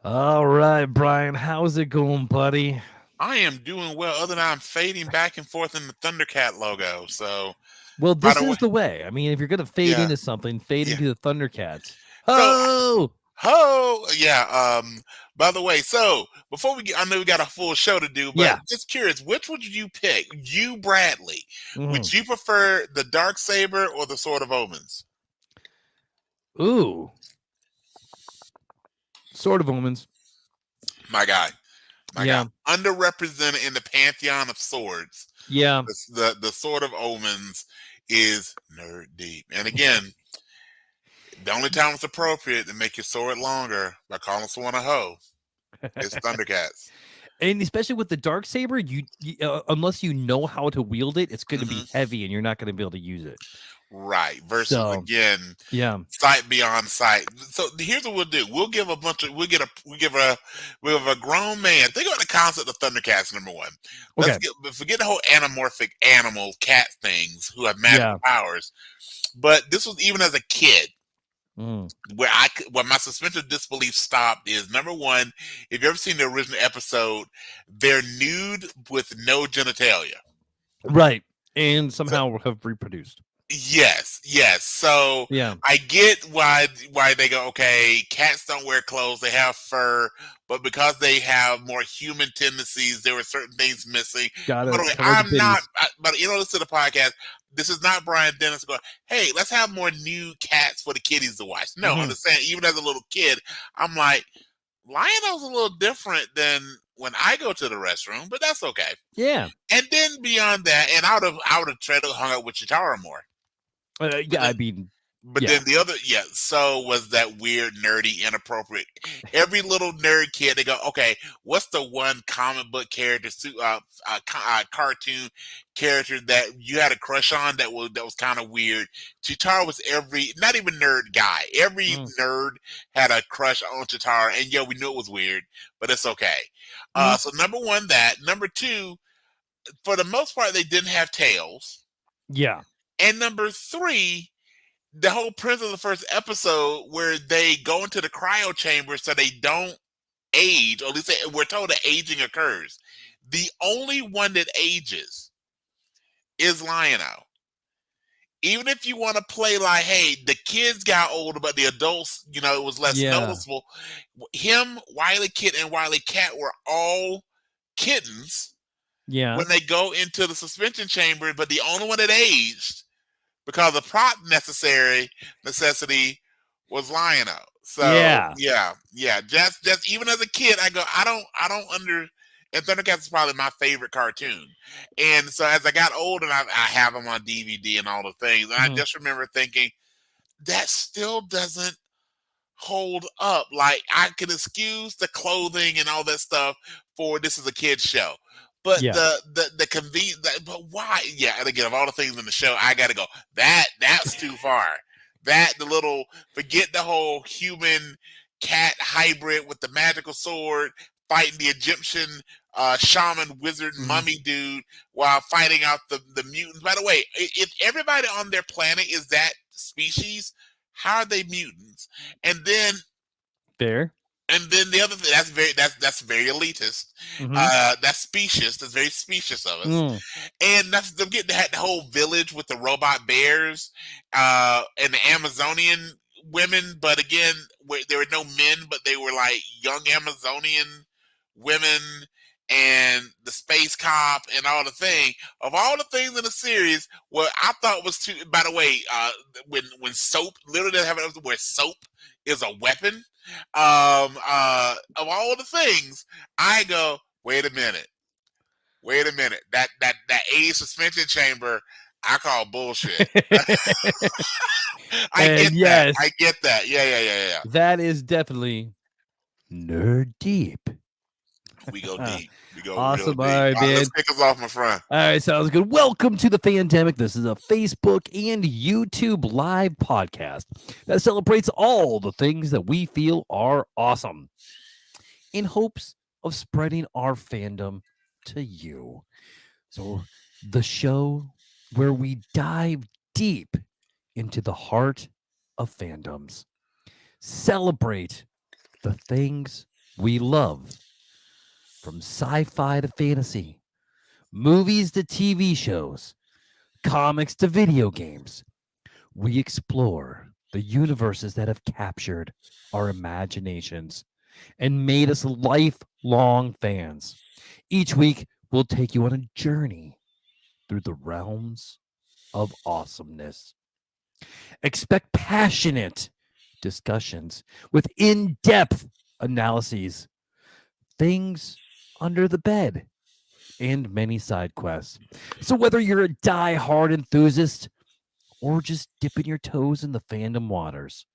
All right, Brian, how's it going, buddy? I am doing well, other than I'm fading back and forth in the Thundercat logo. So, Well, by this the way, is the way. I mean, if you're gonna fade yeah, into something, fade yeah. into the Thundercats. So, Oh, yeah. By the way, so before we get, I know we got a full show to do, but yeah. just curious, which would you pick? You, Bradley, Mhm. would you prefer the dark saber or the sword of omens? Ooh, Sword of Omens. My guy, my guy, Yeah, underrepresented in the pantheon of swords. yeah. The sword of omens is nerd deep, and again. The only time it's appropriate to make your sword longer by calling someone a hoe is Thundercats. And especially with the dark saber, unless you know how to wield it, it's going to be hmm heavy, and you're not going to be able to use it. Right. Versus So, again, yeah. sight beyond sight. So here's what we'll do. We'll give a grown man. Think about the concept of Thundercats, number one. Okay. Forget the whole anamorphic animal cat things who have magical Yeah. powers. But this was even as a kid. Mm. Where my suspension of disbelief stopped is number one. If you ever seen the original episode, they're nude with no genitalia. Right. And So somehow have reproduced. yes. So Yeah. I get why they go, okay, cats don't wear clothes, they have fur, but because they have more human tendencies, there were certain things missing. And by Gotta the way, cover the bitties. but listen to the podcast. This is not Brian Dennis going, hey, let's have more new cats for the kiddies to watch. No, Hmm. understand, even as a little kid, I'm like, Lionel's a little different than when I go to the restroom, but that's okay. Yeah. And then beyond that, and I would have tried to hung out with Chitara more. But Yeah. then I mean, but yeah. then the other, yeah, so was that weird, nerdy, inappropriate. Every little nerd kid, they go, okay, what's the one comic book character, cartoon character that you had a crush on that was kind of weird? Chitara was every, not even nerd guy. Every Mm. nerd had a crush on Chitara, and yeah, we knew it was weird, but it's okay. Mhm. So number one, that number two, for the most part, they didn't have tails, Yeah. and number three, the whole premise of the first episode where they go into the cryo chamber so they don't age, or at least we're told that aging occurs. The only one that ages is Lionel. Even if you want to play like, hey, the kids got older, but the adults, it was less Yeah. noticeable. Him, Wiley Kid, and Wiley Cat were all kittens Yeah. when they go into the suspension chamber, but the only one that aged because the prop necessity was Lion-O. So Yeah. yeah. Just even as a kid, I go, I don't under. And Thundercats is probably my favorite cartoon. And so as I got older, and I have them on DVD and all the things, and I Mhm. just remember thinking that still doesn't hold up. Like I can excuse the clothing and all that stuff for this is a kids show. But Yeah. the convenience, but why? Yeah, and again, of all the things in the show, I got to go. That's too far. That the little forget the whole human cat hybrid with the magical sword fighting the Egyptian shaman wizard Mhm. mummy dude while fighting out the mutants. By the way, if everybody on their planet is that species, how are they mutants? And then Fair. the other thing that's very elitist. Mhm. That's specious. That's very specious of us. Mm. And that's them getting that whole village with the robot bears and the Amazonian women. But again, where there were no men, but they were like young Amazonian women and the space cop and all the thing. Of all the things in the series, what I thought was too. By the way, when soap literally doesn't have an episode where soap is a weapon. Of all the things, I go, wait a minute. Wait a minute. That 80 suspension chamber, I call bullshit. I get And that. I yes, get that. Yeah. that is definitely nerd deep. We go deep. We go real Awesome. All deep. right, All right, let's man. kick us off, my friend. All right, sounds good. Welcome to the Fandemic. This is a Facebook and YouTube live podcast that celebrates all the things that we feel are awesome in hopes of spreading our fandom to you. So, the show where we dive deep into the heart of fandoms, celebrate the things we love, from sci-fi to fantasy, movies to TV shows, comics to video games. We explore the universes that have captured our imaginations and made us lifelong fans. Each week, we'll take you on a journey through the realms of awesomeness. Expect passionate discussions with in depth analyses, things under the bed, and many side quests. So, whether you're a die-hard enthusiast or just dipping your toes in the fandom waters,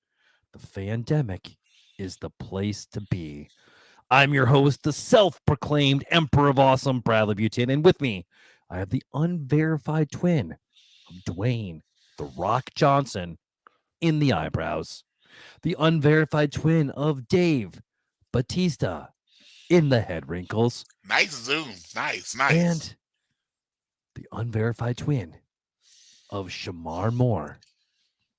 the Fandemic is the place to be. I'm your host, the self-proclaimed Emperor of Awesome, Bradley Butin, and with me, I have the unverified twin of Dwayne The Rock Johnson in the eyebrows, the unverified twin of Dave Batista in the head wrinkles, Nice zoom. Nice. and the unverified twin of Shamar Moore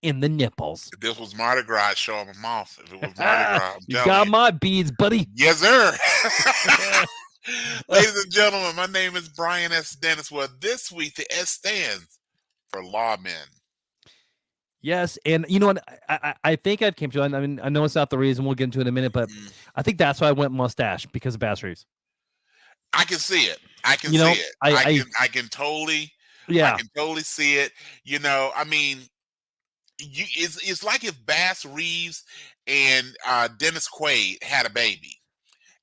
in the nipples. If this was Mardi Gras, I'd show them off. If it was Mardi Gras, I'm You telling got you. my beads, buddy. Yes, sir. Ladies and gentlemen, my name is Brian S. Dennis. Well, this week the S stands for lawmen. Yes, and you know what? I think I've came to. I mean, I know it's not the reason. We'll get into it in a minute, but I think that's why I went mustache because of Bass Reeves. I can see it. I can You know, see it. I can totally. Yeah. I can totally see it. You know, I mean, it's like if Bass Reeves and Dennis Quaid had a baby,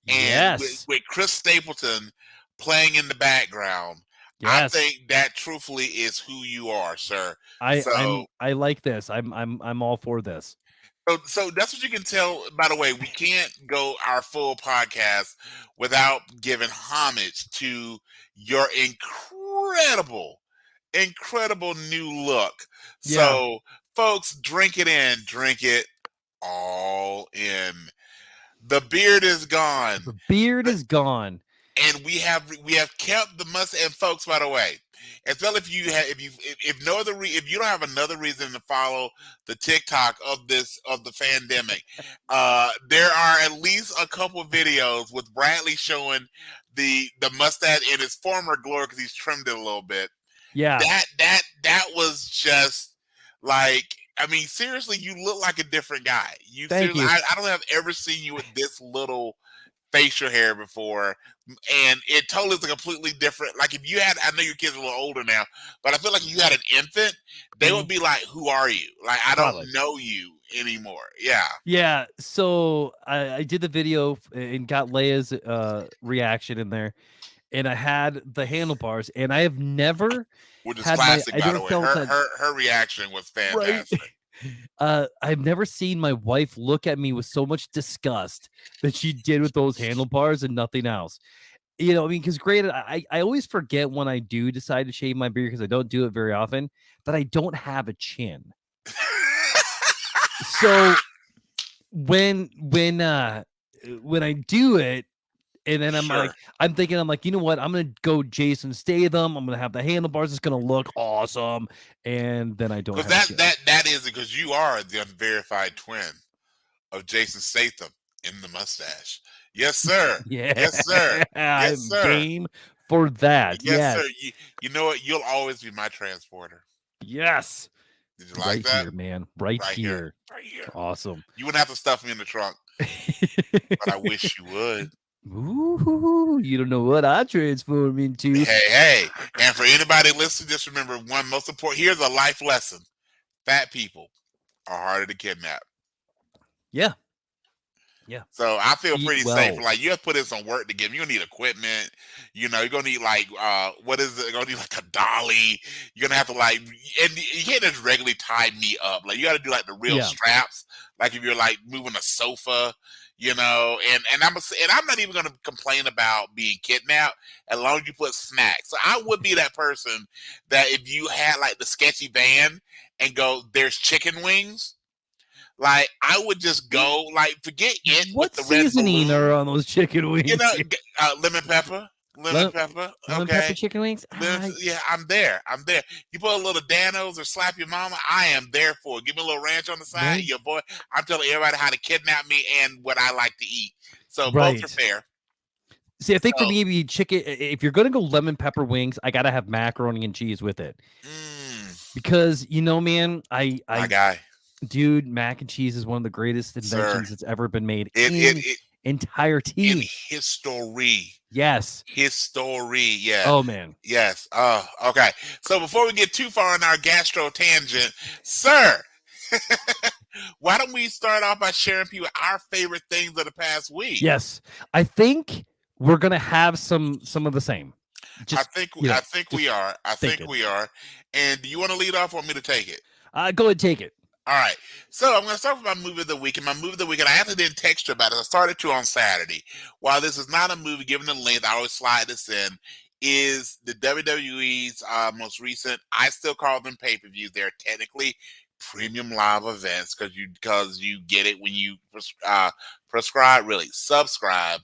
and Yes. with Chris Stapleton playing in the background. Yes. I think that truthfully is who you are, sir. I like this. I'm all for this. So that's what you can tell. By the way, we can't go our full podcast without giving homage to your incredible new look. Yeah. So, folks, drink it in, drink it all in. The beard is gone. The beard is gone. And we have kept the mustache. And folks, by the way, as well, if you don't have another reason to follow the TikTok of the Fandemic, there are at least a couple videos with Bradley showing the mustache in its former glory because he's trimmed it a little bit. Yeah, that was just like, I mean, seriously, you look like a different guy. Thank you. I don't have ever seen you with this little facial hair before, and it totally is a completely different. Like if you had, I know your kids are a little older now, but I feel like if you had an infant, they would be like, "Who are you?" Like I don't know you anymore. Yeah. Yeah. So I did the video and got Leia's reaction in there, and I had the handlebars, and I have never. Which is classic, by the way. Her reaction was fantastic. Right? I've never seen my wife look at me with so much disgust that she did with those handlebars and nothing else. You know, I mean, because granted, I always forget when I do decide to shave my beard because I don't do it very often, that I don't have a chin. So when I do it, and then I'm thinking, you know what? I'm gonna go Jason Statham. I'm gonna have the handlebars. It's gonna look awesome. And then I don't. Because that is because you are the unverified twin of Jason Statham in the mustache. Yes, sir. Yeah. Yes, sir. Yes, sir. Game for that. Yes, sir. You know what? You'll always be my transporter. Yes. Did you like that? Here, man. Right here. Right here. Awesome. You wouldn't have to stuff me in the trunk. But I wish you would. Ooh, you don't know what I transform into. Hey. And for anybody listening, just remember one most important. Here's a life lesson. Fat people are harder to kidnap. Yeah. So I feel pretty safe. Like you have to put in some work to get them. You're gonna need equipment. You know, you're gonna need like what is it? You're gonna need like a dolly. You're gonna have to like, and you can't just regularly tie me up. Like you got to do like the real straps. Like if you're like moving a sofa, you know. And I'm not even gonna complain about being kidnapped as long as you put snacks. So I would be that person that if you had like the sketchy van and go, there's chicken wings. Like I would just go, like forget it. What with the red seasoning balloon. are on those chicken wings? You know, lemon pepper. Lemon pepper. Lemon pepper chicken wings. Yeah, I'm there. You put a little Danos or slap your mama. I am there for it. Give me a little ranch on the side. Your boy. I'm telling everybody how to kidnap me and what I like to eat. So both are Right. fair. See, I think for So, me, it'd be chicken. If you're gonna go lemon pepper wings, I gotta have macaroni and cheese with it because man, my guy, dude, mac and cheese is one of the greatest sir. inventions that's ever been made It in in entirety. history. Yes. History, yeah. Oh man. Yes. Okay. So before we get too far on our gastro tangent, sir, why don't we start off by sharing people our favorite things of the past week? Yes. I think we're gonna have some of the same. I Just think I think just we are. I think thinking. we are. And do you want to lead off or want me to take it? Go ahead, take it. All right. So I'm going to start with my movie of the week. And my movie of the week, and I actually didn't text you about it. I started to on Saturday. While this is not a movie, given the length, I always slide this in, is the WWE's most recent, I still call them pay-per-views. They're technically premium live events because you get it when you subscribe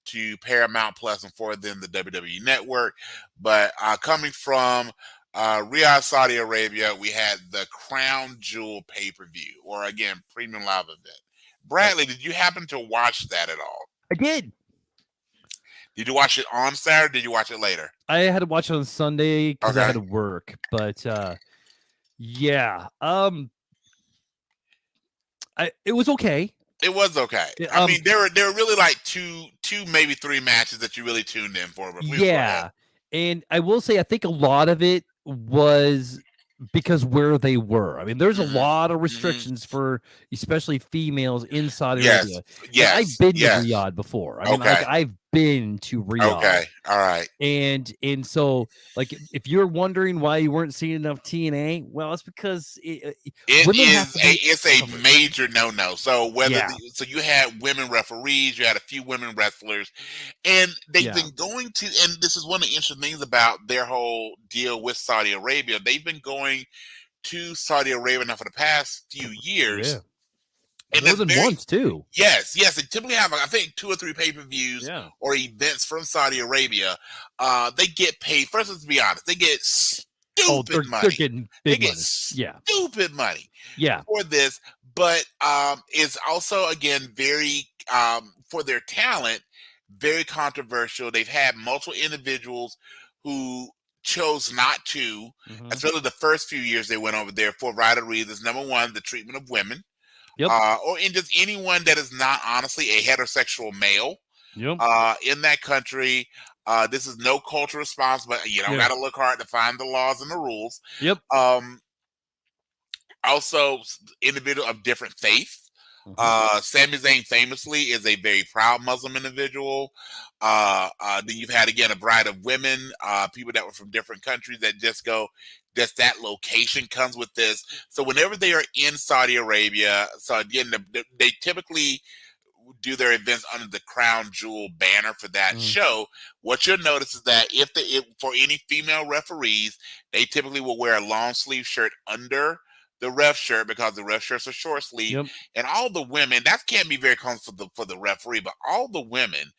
to Paramount Plus and for them the WWE Network. But coming from Riyadh, Saudi Arabia, we had the Crown Jewel pay-per-view, or again, premium live event. Bradley, did you happen to watch that at all? I did. Did you watch it on Saturday? Or did you watch it later? I had to watch it on Sunday because I had Okay. to work, but yeah. It was okay. It was okay. I mean, there were really like two, maybe three matches that you really tuned in for. But please go ahead. And I will say, I think a lot of it was because where they were. I mean, there's a lot of restrictions for especially females in Saudi Arabia. And I've been to Riyadh before. I mean, like I've been to Riyadh. Okay, all right. And so, like, if you're wondering why you weren't seeing enough TNA, well, it's because it's a major no-no. So so you had women referees, you had a few women wrestlers, and they've been going to, and this is one of the interesting things about their whole deal with Saudi Arabia. They've been going to Saudi Arabia now for the past few years. And more than once too. Yes. They typically have, I think, 2 or 3 pay-per-views or events from Saudi Arabia. They get paid. First, let's be honest. They get stupid money. They're getting big money. Stupid money. Yeah. For this, but it's also again very for their talent, very controversial. They've had multiple individuals who chose not to. Especially the first few years they went over there for a variety of reasons. Number one, the treatment of women. Or in just anyone that is not honestly a heterosexual male in that country. This is no cultural response, but you don't got to look hard to find the laws and the rules. Also, individual of different faith. Sami Zayn famously is a very proud Muslim individual. Then you've had again a variety of women, people that were from different countries that just go. Just that location comes with this. So whenever they are in Saudi Arabia, so again, they typically do their events under the Crown Jewel banner for that show. What you'll notice is that if for any female referees, they typically will wear a long sleeve shirt under the ref shirt because the ref shirts are short sleeve. And all the women, that can't be very comfortable for the referee, but all the women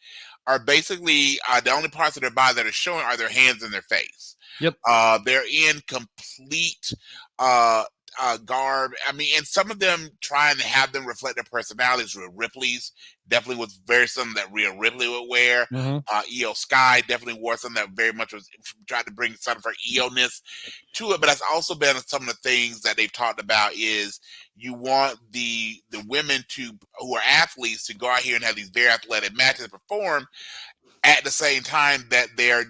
are basically the only parts of their body that are showing are their hands and their face. They're in complete garb. I mean, and some of them trying to have them reflect their personalities. Rhea Ripley's definitely was very something that Rhea Ripley would wear. Io Sky definitely wore something that very much was tried to bring some of her Io-ness to it. But that's also been some of the things that they've talked about is you want the women who are athletes to go out here and have these very athletic matches and perform at the same time that they're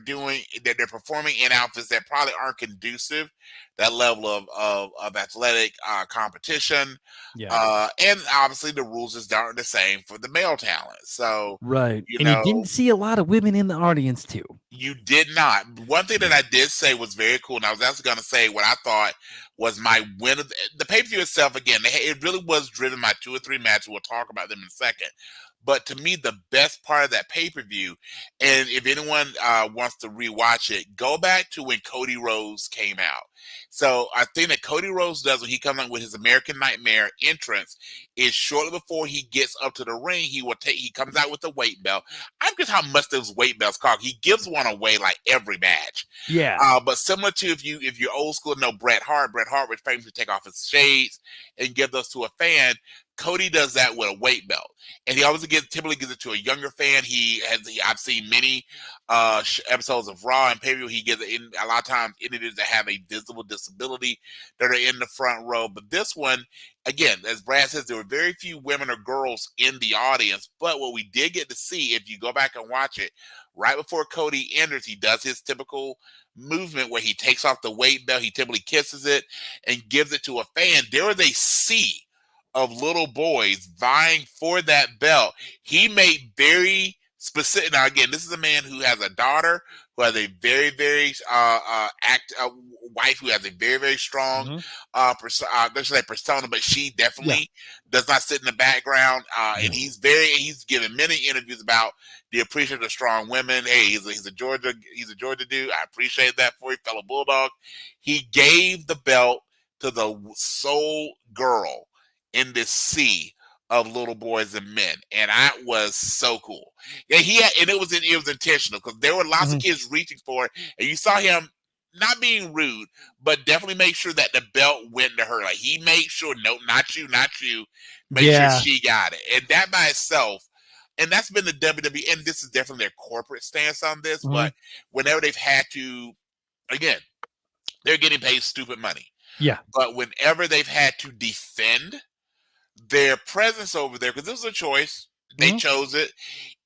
performing in outfits that probably aren't conducive that level of athletic competition. And obviously the rules just aren't the same for the male talent. So and you didn't see a lot of women in the audience too. You did not. One thing that I did say was very cool, and I was actually going to say what I thought was my win of the pay-per-view itself. Again, it really was driven by 2 or 3 matches. We'll talk about them in a second. But to me, the best part of that pay-per-view, and if anyone wants to rewatch it, go back to when Cody Rhodes came out. So I think that Cody Rhodes does when he comes out with his American Nightmare entrance is shortly before he gets up to the ring, he comes out with a weight belt. I'm just how much those weight belts cost. He gives one away like every match. But similar to if you're old school, know Bret Hart would famously take off his shades and give those to a fan. Cody does that with a weight belt, and he always typically gives it to a younger fan. I've seen many episodes of Raw and pay-per-view. He gives it in a lot of times individuals that have a visible disability that are in the front row. But this one, again, as Brad says, there were very few women or girls in the audience. But what we did get to see, if you go back and watch it, right before Cody enters, he does his typical movement where he takes off the weight belt. He typically kisses it and gives it to a fan. There was a sea of little boys vying for that belt. He made very specific. Now, again, this is a man who has a daughter, who has a very, very wife who has a very, very strong let's say persona, but she definitely does not sit in the background. And he's given many interviews about the appreciation of strong women. Hey, he's a Georgia dude. I appreciate that for you, fellow Bulldog. He gave the belt to the sole girl in this sea of little boys and men, and that was so cool. Yeah, and it was intentional because there were lots of kids reaching for it, and you saw him not being rude, but definitely make sure that the belt went to her. Like he made sure, no, not you. Make sure she got it, and that by itself. And that's been the WWE, and this is definitely their corporate stance on this. But whenever they've had to, again, they're getting paid stupid money. Yeah. But whenever they've had to defend their presence over there, because this was a choice, they chose it,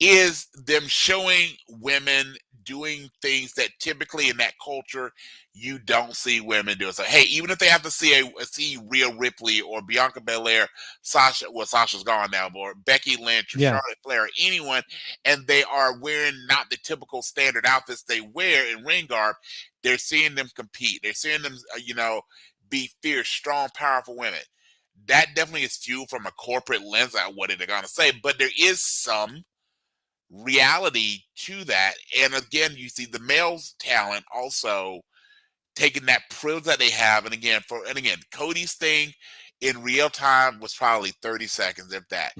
is them showing women doing things that typically in that culture you don't see women do. So hey, even if they have to see Rhea Ripley or Bianca Belair, Sasha's gone now, or Becky Lynch or Charlotte Flair or anyone, and they are wearing not the typical standard outfits they wear in ring garb, they're seeing them compete. They're seeing them, be fierce, strong, powerful women. That definitely is fuel from a corporate lens on what they're going to say, but there is some reality to that. And again, you see the male's talent also taking that privilege that they have. And again, Cody's thing in real time was probably 30 seconds, if that.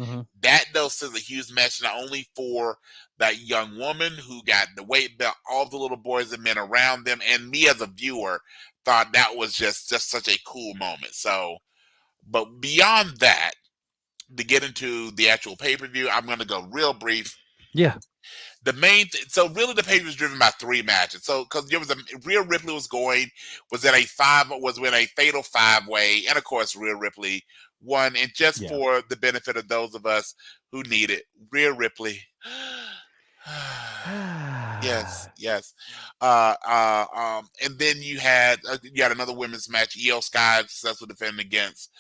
That though sends a huge message not only for that young woman who got the weight belt, all the little boys and men around them, and me as a viewer thought that was just such a cool moment. So, but beyond that, to get into the actual pay-per-view, I'm going to go real brief. Yeah. The main so really the pay-per-view was driven by 3 matches. So because there was Rhea Ripley was in a fatal 5-way, and of course Rhea Ripley won. And just for the benefit of those of us who need it, Rhea Ripley. Yes. And then you had another women's match. Io Sky successfully defending against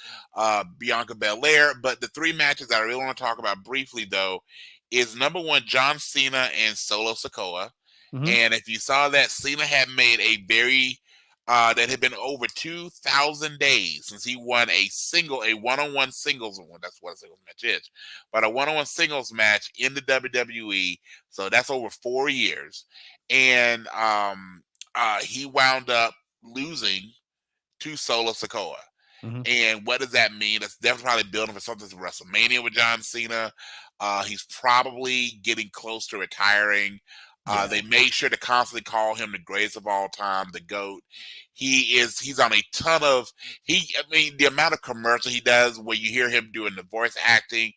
Bianca Belair. But the 3 matches that I really want to talk about briefly, though, is number 1, John Cena and Solo Sikoa. And if you saw that, Cena had made a very that had been over 2,000 days since he won a one-on-one singles one. That's what a singles match is, but a one-on-one singles match in the WWE. So that's over 4 years, and he wound up losing to Solo Sikoa. And what does that mean? It's definitely probably building for something to WrestleMania with John Cena. He's probably getting close to retiring. They made sure to constantly call him the greatest of all time, the GOAT. He's on a ton of the amount of commercial he does where you hear him doing the voice acting.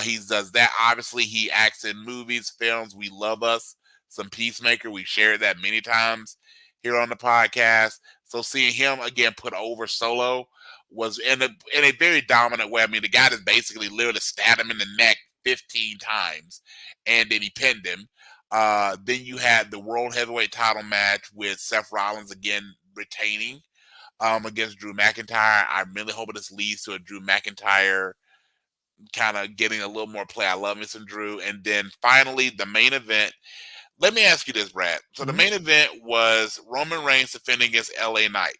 He does that. Obviously, he acts in movies, films. We love us some Peacemaker. We shared that many times here on the podcast. So seeing him again put over Solo was in a very dominant way. I mean, the guy just basically literally stabbed him in the neck 15 times, and then he pinned him. Then you had the World Heavyweight title match with Seth Rollins again retaining against Drew McIntyre. I'm really hoping this leads to a Drew McIntyre kind of getting a little more play. I love me some Drew. And then finally, the main event. Let me ask you this, Brad. So the main event was Roman Reigns defending against LA Knight.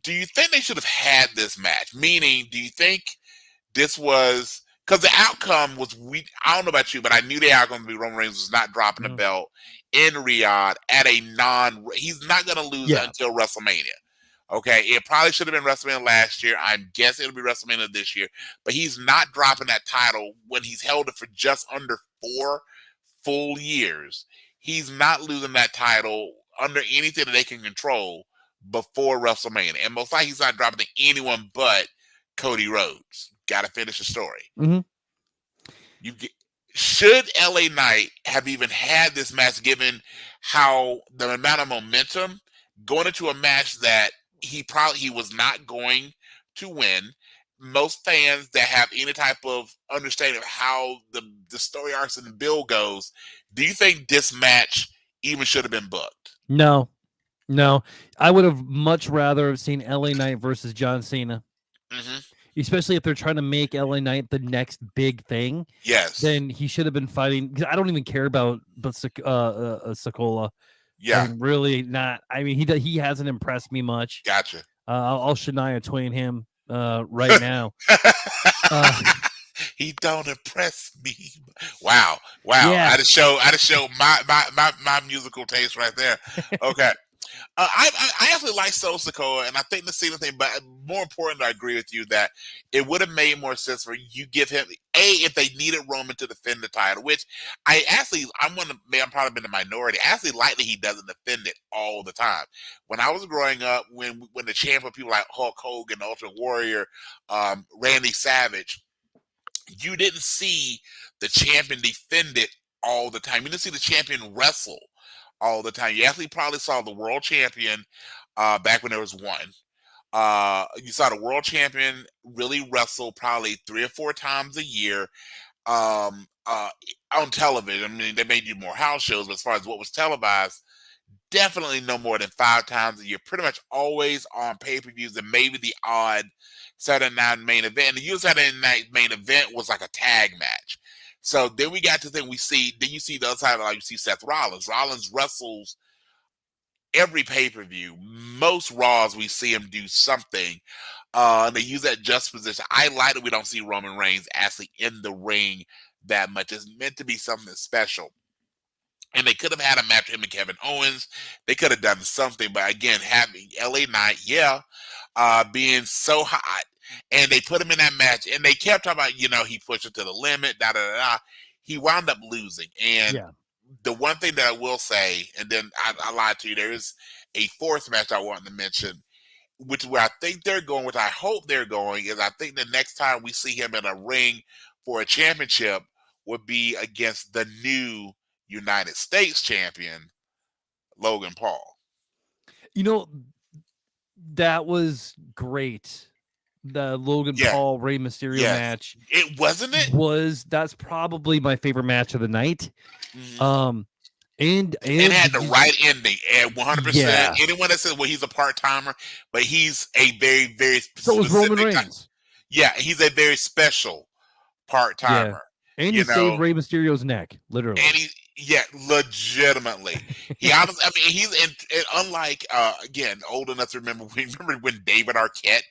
Do you think they should have had this match? Meaning, do you think this was because the outcome was I don't know about you, but I knew the outcome would be Roman Reigns was not dropping the belt in Riyadh at he's not going to lose it until WrestleMania. Okay, it probably should have been WrestleMania last year. I'm guessing it'll be WrestleMania this year, but he's not dropping that title when he's held it for just under 4 full years. He's not losing that title under anything that they can control before WrestleMania, and most likely he's not dropping to anyone but Cody Rhodes. Got to finish the story. Mm-hmm. You get, should LA Knight have even had this match, given how the amount of momentum going into a match that he was not going to win? Most fans that have any type of understanding of how the story arcs and the build goes, do you think this match even should have been booked? No, I would have much rather have seen LA Knight versus John Cena. Mm-hmm. Especially if they're trying to make LA Knight the next big thing. Yes. Then he should have been fighting. Because I don't even care about Sokola. Yeah. I mean, really not. I mean, he hasn't impressed me much. Gotcha. I'll Shania Twain him right now. He don't impress me. Wow. Yeah. I just show my musical taste right there. Okay. I actually like Solo Sikoa, and I think the Cena thing, but more important, I agree with you that it would have made more sense for you give him if they needed Roman to defend the title, which I'm probably been the minority. I actually like that he doesn't defend it all the time. When I was growing up, when the champion people like Hulk Hogan, Ultimate Warrior, Randy Savage, you didn't see the champion defend it all the time. You didn't see the champion wrestle all the time. You actually probably saw the world champion back when there was one. You saw the world champion really wrestle probably 3 or 4 times a year on television. I mean, they may do more house shows, but as far as what was televised, definitely no more than 5 times a year. Pretty much always on pay-per-views, and maybe the odd Saturday night main event. And the usual Saturday night main event was like a tag match. So then we got to the thing you see the other side, like you see Seth Rollins. Rollins wrestles every pay-per-view. Most Raws we see him do something. And they use that just position. I like that we don't see Roman Reigns actually in the ring that much. It's meant to be something special. And they could have had a match with him and Kevin Owens. They could have done something. But again, having LA Knight, being so hot. And they put him in that match. And they kept talking about, he pushed it to the limit, da-da-da-da. He wound up losing. And the one thing that I will say, and then I lied to you, there is a 4th match I wanted to mention, which is where I think they're going, which I hope they're going, is I think the next time we see him in a ring for a championship would be against the new United States champion, Logan Paul. That was great. The Logan Paul Rey Mysterio match. It wasn't it? That's probably my favorite match of the night. Mm-hmm. And it had the right ending at 100%. Yeah. Anyone that says, well, he's a part-timer, but he's a very, very so specific. So is Roman Reigns. He's a very special part-timer. Yeah. And he saved Rey Mysterio's neck, literally. And legitimately. He honestly, he's unlike again, old enough to remember when David Arquette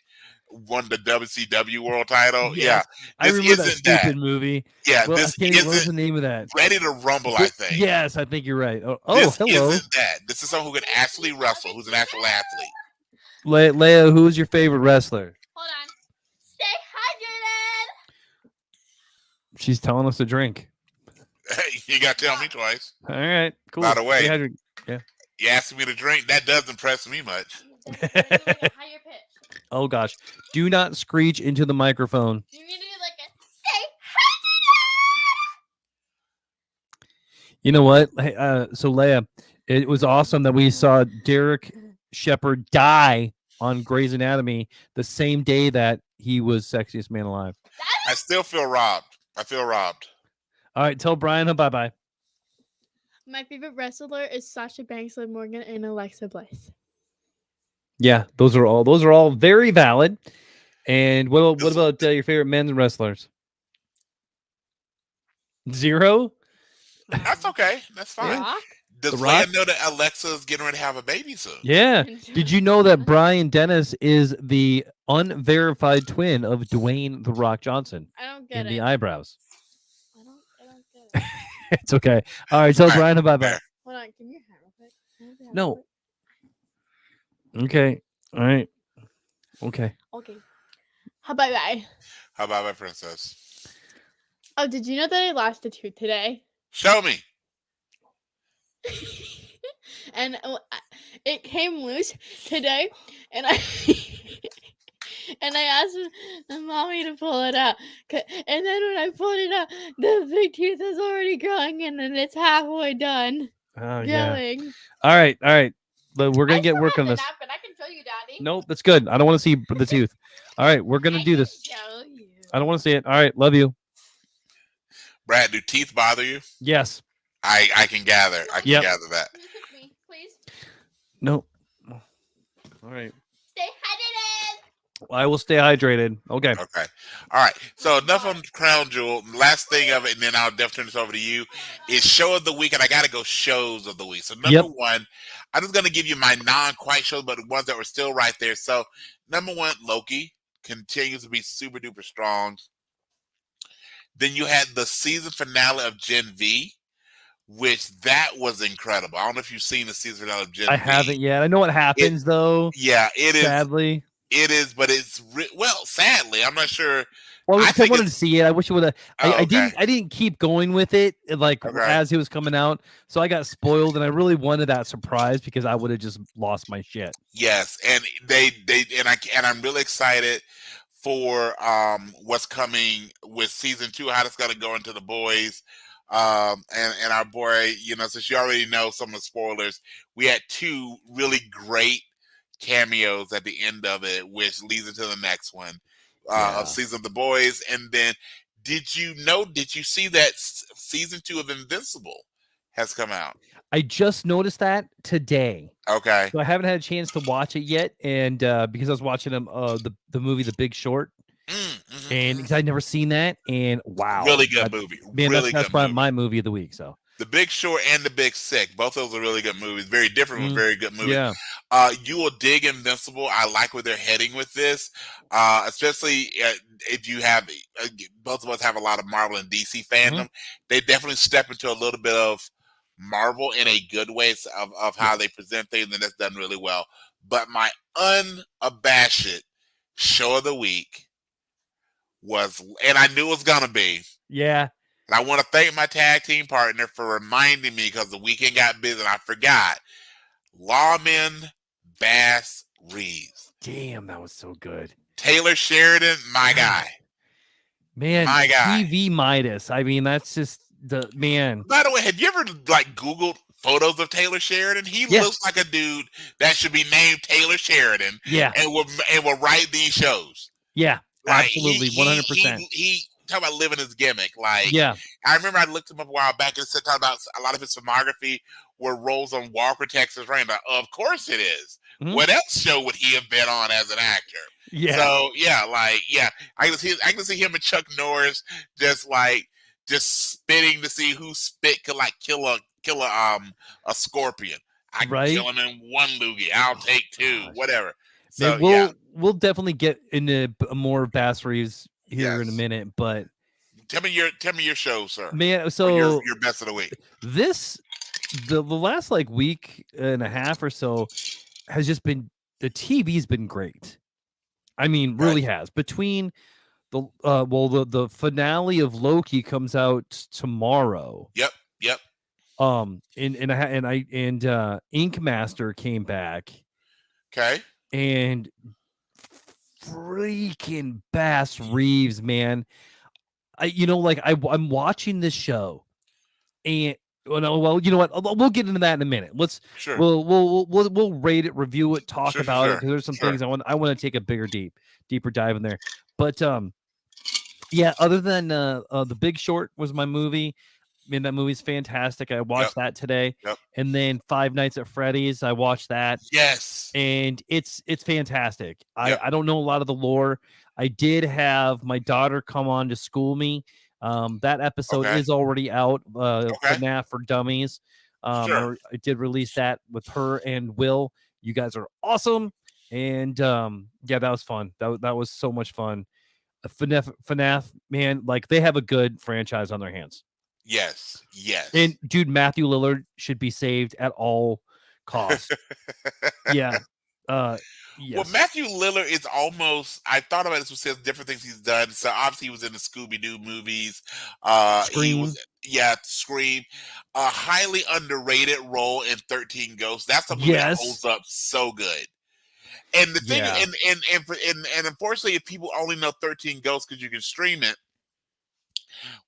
won the WCW world title. Yes. I remember that stupid movie. Yeah, well, this isn't what was the name of that? Ready to Rumble, I think. Yes, I think you're right. Oh, this hello. Isn't that. This is someone who can actually wrestle, who's an actual athlete. Leia, who's your favorite wrestler? Hold on. Stay hydrated. She's telling us to drink. You got to tell me twice. All right, cool. By the way, yeah. You asked me to drink. That does impress me much. Oh gosh, do not screech into the microphone. You need to do like a stay hydrated. You know what? So Leia, it was awesome that we saw Derek Shepherd die on Grey's Anatomy the same day that he was Sexiest Man Alive. I still feel robbed. All right, tell Brian bye-bye. My favorite wrestler is Sasha Banks, Liv Morgan, and Alexa Bliss. Yeah, those are all very valid. And what about your favorite men's wrestlers? 0? That's okay. That's fine. Yeah. Does Leia know that Alexa is getting ready to have a baby soon? Yeah. Did you know that Brian Dennis is the unverified twin of Dwayne "The Rock" Johnson? I don't get it. The eyebrows. I don't get it. It's okay. All right, tell Brian bye-bye. Hold on. Can you have real quick? No. Okay. All right. Okay. Bye-bye. How about my princess? Oh, did you know that I lost a tooth today? Show me. And it came loose today, and and I asked mommy to pull it out. And then when I pulled it out, the big tooth is already growing in, and it's halfway done Oh yeah. growing. All right. But we're gonna I get still work have on the this. napkin. I can show you, Daddy. Nope, that's good. I don't want to see the tooth. All right, we're gonna I do can this. show you. I don't want to see it. All right, love you. Brad, do teeth bother you? Yes. I can gather. I can Yep. gather that. Can you touch me, please? No. All right. Stay hydrated. I will stay hydrated. Okay. Okay. All right. So enough on Crown Jewel. Last thing of it, and then I'll definitely turn this over to you, is show of the week, and I got to go shows of the week. So number one, I'm just going to give you my non-quite shows, but the ones that were still right there. So number one, Loki continues to be super duper strong. Then you had the season finale of Gen V, which that was incredible. I don't know if you've seen the season finale of Gen V. I haven't yet. I know what happens though. Yeah, it is. Sadly. It is, but it's well. Sadly, I'm not sure. Well, I I think wanted to see it. I wish it would have. Oh, I okay. didn't keep going with it like Okay. as it was coming out, so I got spoiled, and I really wanted that surprise because I would have just lost my shit. Yes, and I'm really excited for what's coming with season 2, how it's going to go into The Boys, and our boy, since you already know some of the spoilers, we had 2 really great cameos at the end of it, which leads into the next one of season of The Boys. And then, did you see that season 2 of Invincible has come out? I just noticed that today. Okay. So I haven't had a chance to watch it yet, and because I was watching the movie The Big Short, and because I'd never seen that, and wow, really good movie. Man, really that's probably my movie of the week. So The Big Short and The Big Sick, both of those are really good movies. Very different, but very good movies. Yeah. You will dig Invincible. I like where they're heading with this, especially if you have both of us have a lot of Marvel and DC fandom. They definitely step into a little bit of Marvel in a good way of how they present things, and that's done really well. But my unabashed show of the week was, and I knew it was gonna be. Yeah. And I want to thank my tag team partner for reminding me because the weekend got busy and I forgot. Lawman Bass Reeves. Damn, that was so good. Taylor Sheridan, my guy. Man, my guy. TV Midas. I mean, that's just the man. By the way, have you ever Googled photos of Taylor Sheridan? He looks like a dude that should be named Taylor Sheridan. Yeah. And will write these shows. Yeah. Absolutely. 100%. He talk about living his gimmick. I remember I looked him up a while back and said talking about a lot of his filmography were roles on Walker, Texas Ranger. Of course it is. What else show would he have been on as an actor? Yeah. So I can see him and Chuck Norris just spitting to see who spit could kill a scorpion. I can kill him in 1 loogie. I'll take 2, whatever. So man, we'll definitely get into more Bass Reeves here in a minute, but tell me your show, sir. Man, so your best of the week. The last week and a half or so has just been, the TV's been great. I mean, really has. Between the finale of Loki comes out tomorrow. Yep. And Ink Master came back. Okay. And freaking Bass Reeves, man. I'm watching this show, and well, you know what? We'll get into that in a minute. We'll rate it, review it, talk about it, because there's some things I want to take a deeper dive in there. But other than The Big Short was my movie. I mean, that movie's fantastic. I watched that today. And then Five Nights at Freddy's, I watched that. Yes. And it's fantastic. I don't know a lot of the lore. I did have my daughter come on to school me. That episode is already out. FNAF for Dummies. I did release that with her and Will. You guys are awesome. And that was fun. That was so much fun. FNAF, man, they have a good franchise on their hands. Yes. And dude, Matthew Lillard should be saved at all costs. Yes. Well, Matthew Lillard is almost, I thought about this with different things he's done. So obviously he was in the Scooby-Doo movies. Scream. Scream. A highly underrated role in 13 Ghosts. That's a movie that holds up so good. And the thing, Yeah. and unfortunately, if people only know 13 Ghosts because you can stream it,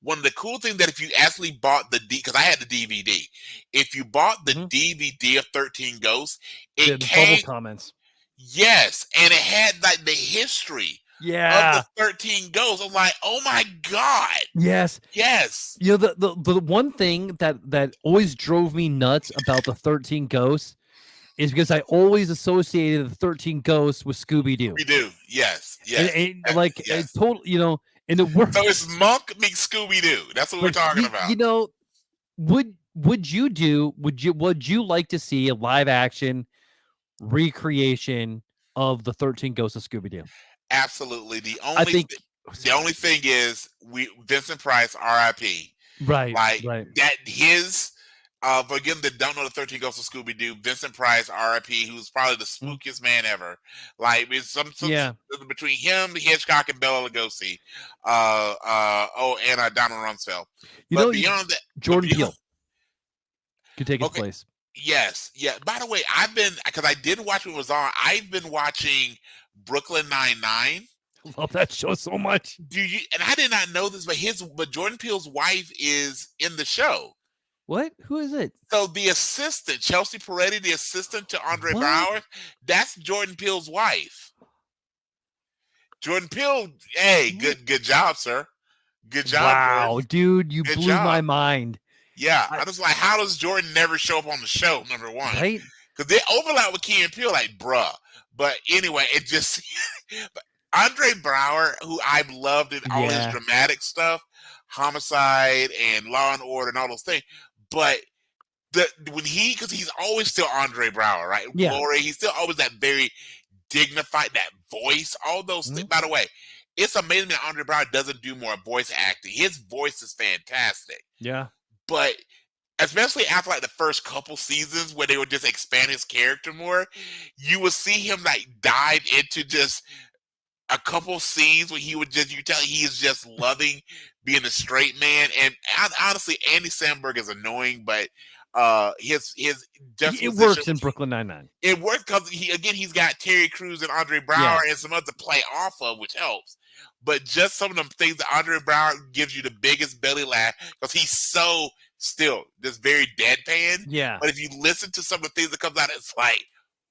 one of the cool things that if you actually bought because I had the DVD, if you bought the Mhm. DVD of 13 Ghosts, The it bubble came, comments. yes, and it had like the history of the Yeah. 13 Ghosts. I'm like, oh my God, Yes. yes, You know, the one thing that always drove me nuts about the 13 Ghosts is because I always associated the 13 Ghosts with Scooby Doo. we do, yes, And, yes, like a yes. total, and the worst. So it's Monk meets Scooby Doo. That's what we're But talking about. would you like to see a live action recreation of the 13 Ghosts of Scooby Doo? Absolutely. I think The only thing is Vincent Price, R.I.P. right, Like right. that for again that don't know the 13 Ghosts of Scooby Doo, Vincent Price, R.I.P., who's probably the Mm, spookiest man ever. Like it's some yeah. between him, Hitchcock, and Bela Lugosi. And Donald Rumsfeld. You But know, you beyond that, but Jordan beyond Peele could take his okay, place. yes, yeah. By the way, because I did watch when it was on. I've been watching Brooklyn Nine-Nine. Love that show so much. And I did not know this, but Jordan Peele's wife is in the show. What? Who is it? So the assistant, Chelsea Peretti, the assistant to Andre What? Bauer, that's Jordan Peele's wife. Jordan Peele, hey, What? good job, sir. Good job, Wow, Jordan. dude, you Good blew my job. mind. Yeah, I, I was like, how does Jordan never show up on the show? Number one, right? because they overlap with Key and Peele, like, bruh. But anyway, it just Andre Brower, who I've loved in all his Yeah. dramatic stuff, Homicide and Law and Order and all those things. But because he's always still Andre Brower, right? Yeah. Glory, he's still always that very dignified, that voice, all those things. Mhm. By the way, it's amazing that Andre Brower doesn't do more voice acting. His voice is fantastic. Yeah. But especially after like the first couple seasons where they would just expand his character more, you would see him like dive into just a couple scenes where you can tell he is just loving being a straight man. And honestly, Andy Samberg is annoying, but his It juxtaposition, works in Brooklyn Nine-Nine. it works because he's got Terry Crews and Andre Brower and some other to play off of, which helps. But just some of them things that Andre Brower gives you the biggest belly laugh because he's so still just very deadpan. Yeah. But if you listen to some of the things that comes out, it's like,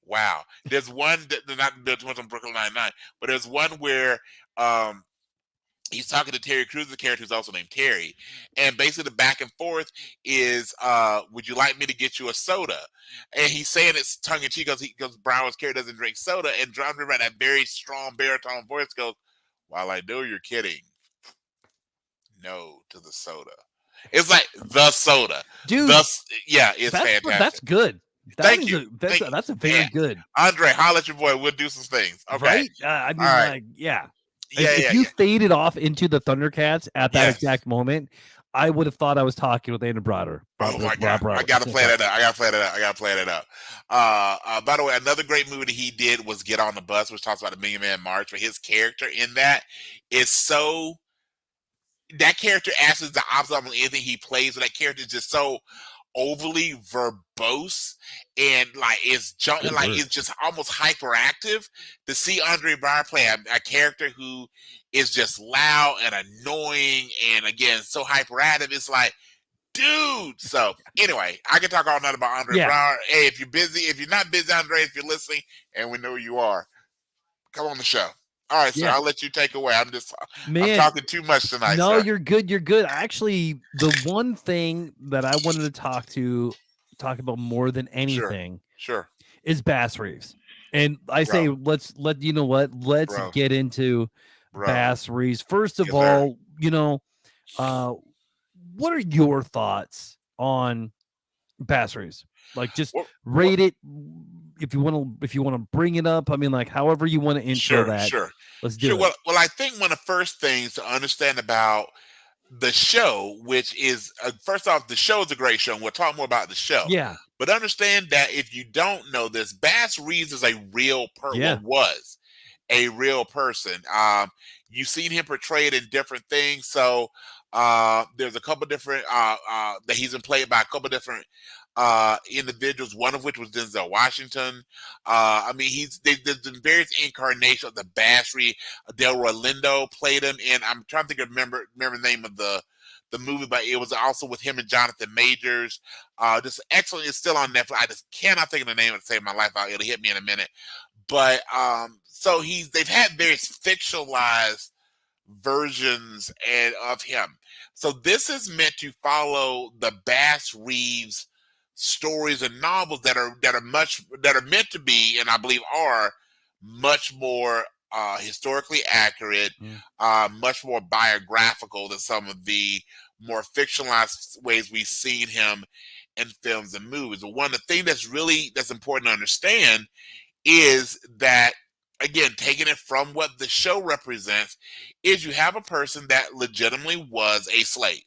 wow. There's one not too much on Brooklyn Nine-Nine, but there's one where he's talking to Terry Crews, the character who's also named Terry, and basically the back and forth is, would you like me to get you a soda? And he's saying it's tongue in cheek because Brown's character doesn't drink soda, and John River, that very strong baritone voice, goes, "While I know you're kidding, no to the soda." It's like the soda, Dude, yeah, it's fantastic. That's good. Thank you. That's a very good. Andre, holla at your boy. We'll do some things. Okay. Right? I mean, All right. like, yeah. Yeah, If you faded off into the Thundercats at that exact moment, I would have thought I was talking with Andrew Broder. Oh my God. I gotta play that up. By the way, another great movie that he did was Get on the Bus, which talks about the Million Man March, but his character in that is so, that character actually is the opposite of anything he plays. So that character is just so overly verbose and like it's just almost hyperactive. To see Andre Brower play a character who is just loud and annoying and again so hyperactive, it's like, dude. So anyway, I can talk all night about Andre Brower. Hey, if you're not busy, Andre, if you're listening, and we know you are, come on the show. All right, sir. I'll let you take away. I'm talking too much tonight. No, sir. You're good. You're good. Actually, the one thing that I wanted to talk about more than anything, sure, is Bass Reeves. And I say, let's get into Bass Reeves. First of all, what are your thoughts on Bass Reeves? Like, just rate it. If you want to bring it up, I mean, like, however you want to intro that. Sure. Let's do it. Well, I think one of the first things to understand about the show, which is first off, the show is a great show, and we'll talk more about the show. Yeah. But understand that if you don't know this, Bass Reeves is a real was a real person. You've seen him portrayed in different things. So there's a couple different that he's been played by a couple different individuals, one of which was Denzel Washington. I mean, there's been various incarnations of the Bass Reeves. Delroy Lindo played him, and I'm trying to think of remember the name of the movie, but it was also with him and Jonathan Majors. Just excellent. It's still on Netflix. I just cannot think of the name to save my life out. It'll hit me in a minute. But so they've had various fictionalized versions of him. So this is meant to follow the Bass Reeves stories and novels that are meant to be, and I believe are much more historically accurate, much more biographical than some of the more fictionalized ways we've seen him in films and movies. But one of the things that's important to understand is that, again, taking it from what the show represents, is you have a person that legitimately was a slave.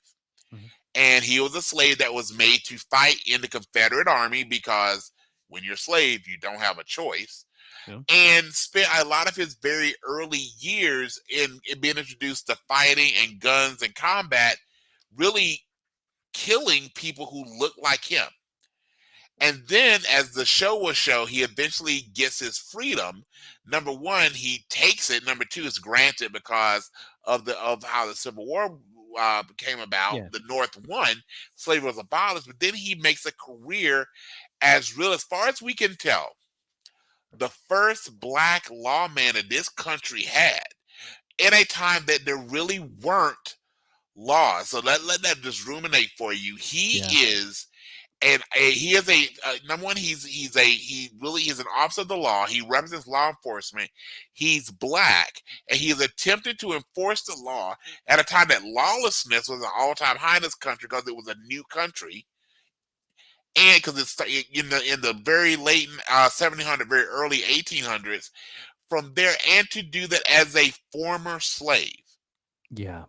And he was a slave that was made to fight in the Confederate Army, because when you're a slave, you don't have a choice. Yeah. And spent a lot of his very early years in being introduced to fighting and guns and combat, really killing people who look like him. And then, as the show will show, he eventually gets his freedom. Number one, he takes it. Number two, it's granted because of how the Civil War came about. Yeah. The North won, slavery was abolished, but then he makes a career as far as we can tell, the first black lawman that this country had in a time that there really weren't laws. So let that just ruminate for you. He is. And he is number one. He really is an officer of the law. He represents law enforcement. He's black, and he is attempting to enforce the law at a time that lawlessness was an all-time high in this country, because it was a new country, and because it's in the very late 1700s, very early 1800s. From there, and to do that as a former slave. Yeah.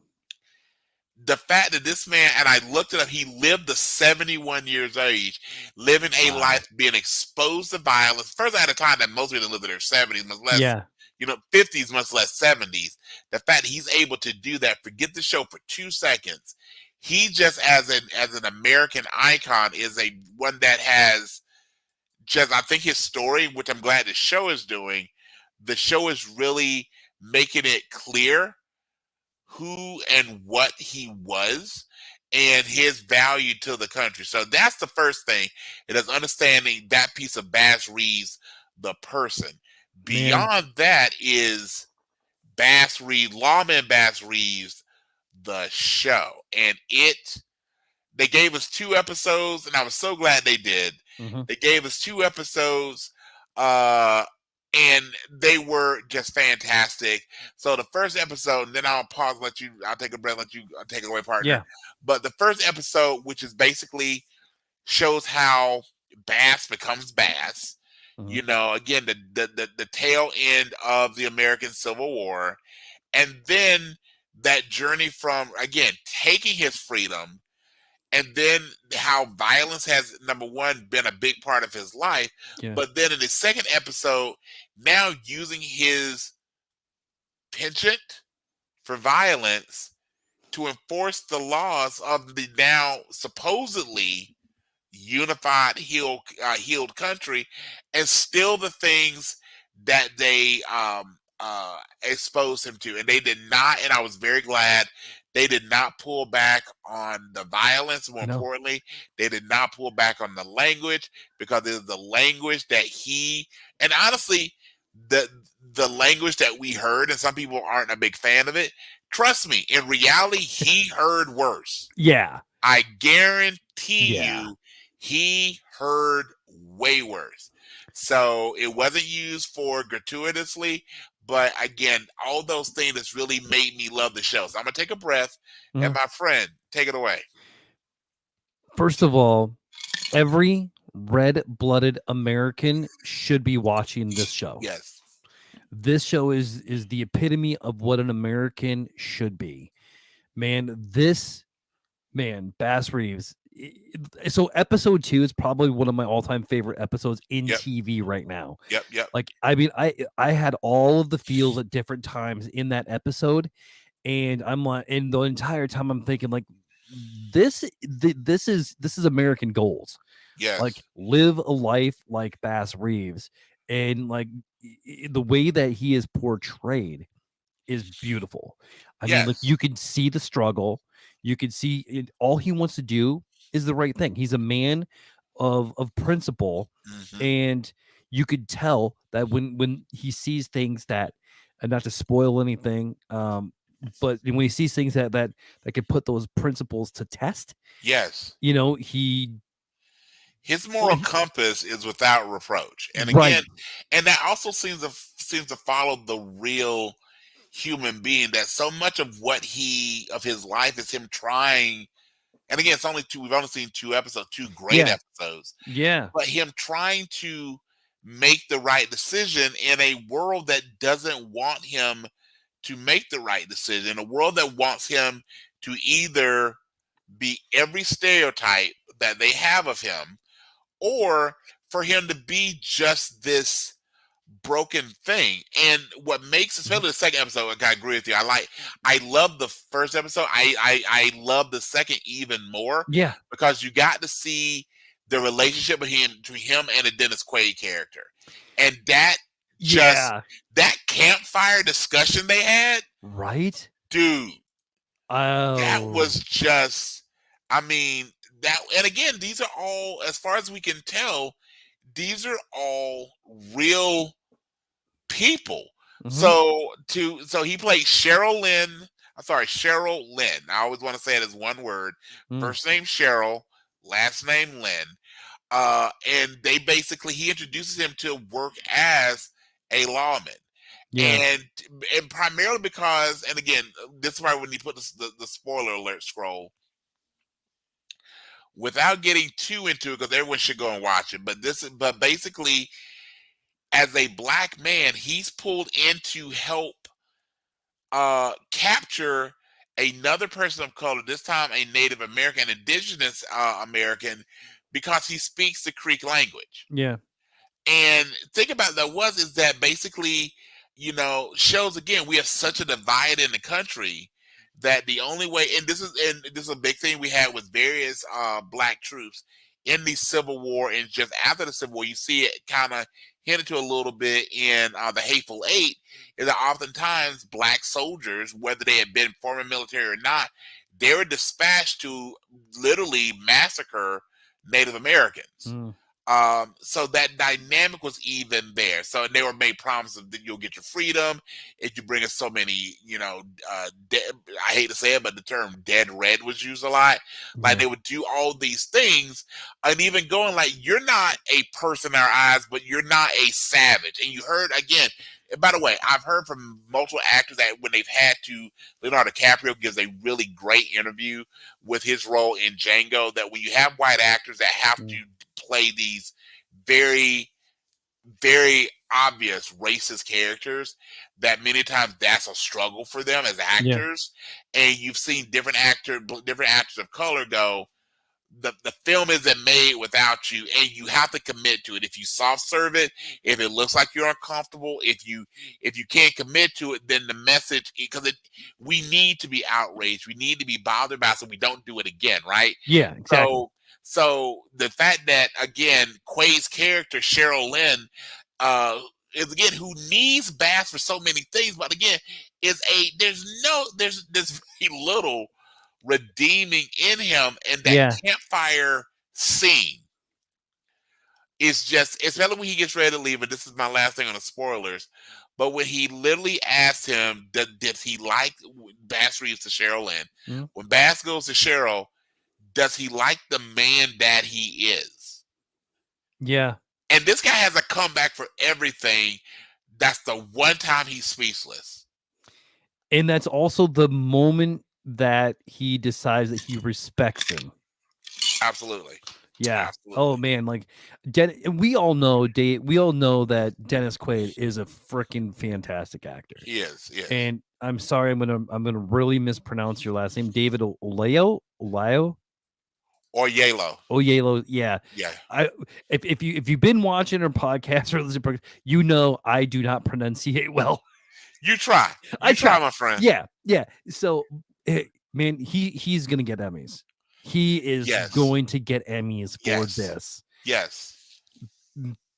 The fact that this man, and I looked it up, he lived to 71 years of age, living a life being exposed to violence. First, at a time that most people live in their 70s, much less, 50s, much less 70s. The fact that he's able to do that, forget the show for 2 seconds. He just, as an American icon, is one that has just, I think his story, which I'm glad the show is doing, the show is really making it clear who and what he was and his value to the country. So that's the first thing. It is understanding that piece of Bass Reeves, the person. Beyond that is Bass Reeves, Lawman Bass Reeves, the show. And they gave us 2 episodes, and I was so glad they did. They gave us 2 episodes, and they were just fantastic. So the first episode, and then I'll pause, I'll take a breath, let you take it away, partner. Yeah. But the first episode, which is basically shows how Bass becomes Bass. You know, again, the tail end of the American Civil War, and then that journey from, again, taking his freedom, and then how violence has, number one, been a big part of his life. Yeah. But then in the second episode, now using his penchant for violence to enforce the laws of the now supposedly unified, healed country, and still the things that they exposed him to. And they did not, and I was very glad, they did not pull back on the violence. More importantly, they did not pull back on the language, because it is the language that and honestly, the language that we heard, and some people aren't a big fan of it. Trust me, in reality, he heard worse. Yeah. I guarantee you, he heard way worse. So it wasn't used for gratuitously. But again, all those things has really made me love the show. So I'm going to take a breath, and my friend, take it away. First of all, every red-blooded American should be watching this show. Yes. This show is the epitome of what an American should be. Bass Reeves. So episode 2 is probably one of my all-time favorite episodes in TV right now. Yep. Like, I mean, I had all of the feels at different times in that episode, and I'm like, and the entire time I'm thinking, like, this is American goals. Yes. Like, live a life like Bass Reeves, and like the way that he is portrayed is beautiful. I mean, like, Yes. you can see the struggle. You can see it, all he wants to do is the right thing. He's a man of principle, Hmm. and you could tell that when he sees things that, and not to spoil anything, but when he sees things that could put those principles to test, Yes. he His well, moral compass is without reproach. And right. again, and that also seems to follow the real human being, that so much of what he of his life is him trying, and again, it's only two, we've only seen two episodes, two great Yeah. episodes, Yeah. but him trying to make the right decision in a world that doesn't want him to make the right decision, in a world that wants him to either be every stereotype that they have of him, or for him to be just this broken thing. And what makes, Mhm. especially the second episode, like, I agree with you. I love the first episode. I love the second even more, Yeah. because you got to see the relationship between him and the Dennis Quaid character, and that just Yeah. that campfire discussion they had, Right? dude. That Oh. was just, I mean, that, and again, these are all, as far as we can tell, these are all real people. Mhm. So he played Cheryl Lynn. I'm sorry, Cheryl Lynn. I always want to say it as one word. Mm. First name Cheryl, last name Lynn. And they basically, he introduces him to work as a lawman. Yeah. And primarily because, and again, this is why when you put the spoiler alert scroll, without getting too into it, because everyone should go and watch it. But basically, as a black man, he's pulled in to help capture another person of color, this time a Native American, indigenous American, because he speaks the Creek language. Yeah. And think about that was is that basically, shows again we have such a divide in the country that the only way, and this is a big thing we had with various black troops in the Civil War, and just after the Civil War, you see it kind of hinted to a little bit in the Hateful Eight, is that oftentimes black soldiers, whether they had been former military or not, they were dispatched to literally massacre Native Americans. Mm. So that dynamic was even there. So they were made promises that you'll get your freedom if you bring us so many, I hate to say it, but the term dead red was used a lot. Like, Yeah. they would do all these things, and even going like, you're not a person in our eyes, but you're not a savage. And you heard again, and by the way, I've heard from multiple actors that when they've had to, Leonardo DiCaprio gives a really great interview with his role in Django, that when you have white actors that have to Mm. play these very, very obvious racist characters, that many times that's a struggle for them as Yeah. actors. And you've seen different actors of color go, the film isn't made without you, and you have to commit to it. If you soft serve it, if it looks like you're uncomfortable, if you can't commit to it, then the message, because we need to be outraged, we need to be bothered by it, so we don't do it again, right? Yeah. Exactly. So the fact that again Quay's character Cheryl Lynn is again who needs Bass for so many things, but again there's very little redeeming in him, and that Yeah. campfire scene is just, especially when he gets ready to leave. And this is my last thing on the spoilers, but when he literally asks him, did he like, Bass Reeves to Cheryl Lynn, Mm. when Bass goes to Cheryl, does he like the man that he is? Yeah. And this guy has a comeback for everything. That's the one time he's speechless. And that's also the moment that he decides that he respects him. Absolutely. Yeah. Absolutely. Oh man, like and we all know that Dennis Quaid is a freaking fantastic actor. He is. Yes. And I'm sorry, I'm gonna really mispronounce your last name, David Oleo. Or Yalo. Oyelo, yeah. Yeah. If you've been watching our podcast or listening, you know I do not pronunciate well. You try. I try, my friend. Yeah. So, man, he's gonna get Emmys. He is Yes. going to get Emmys for Yes. this. Yes.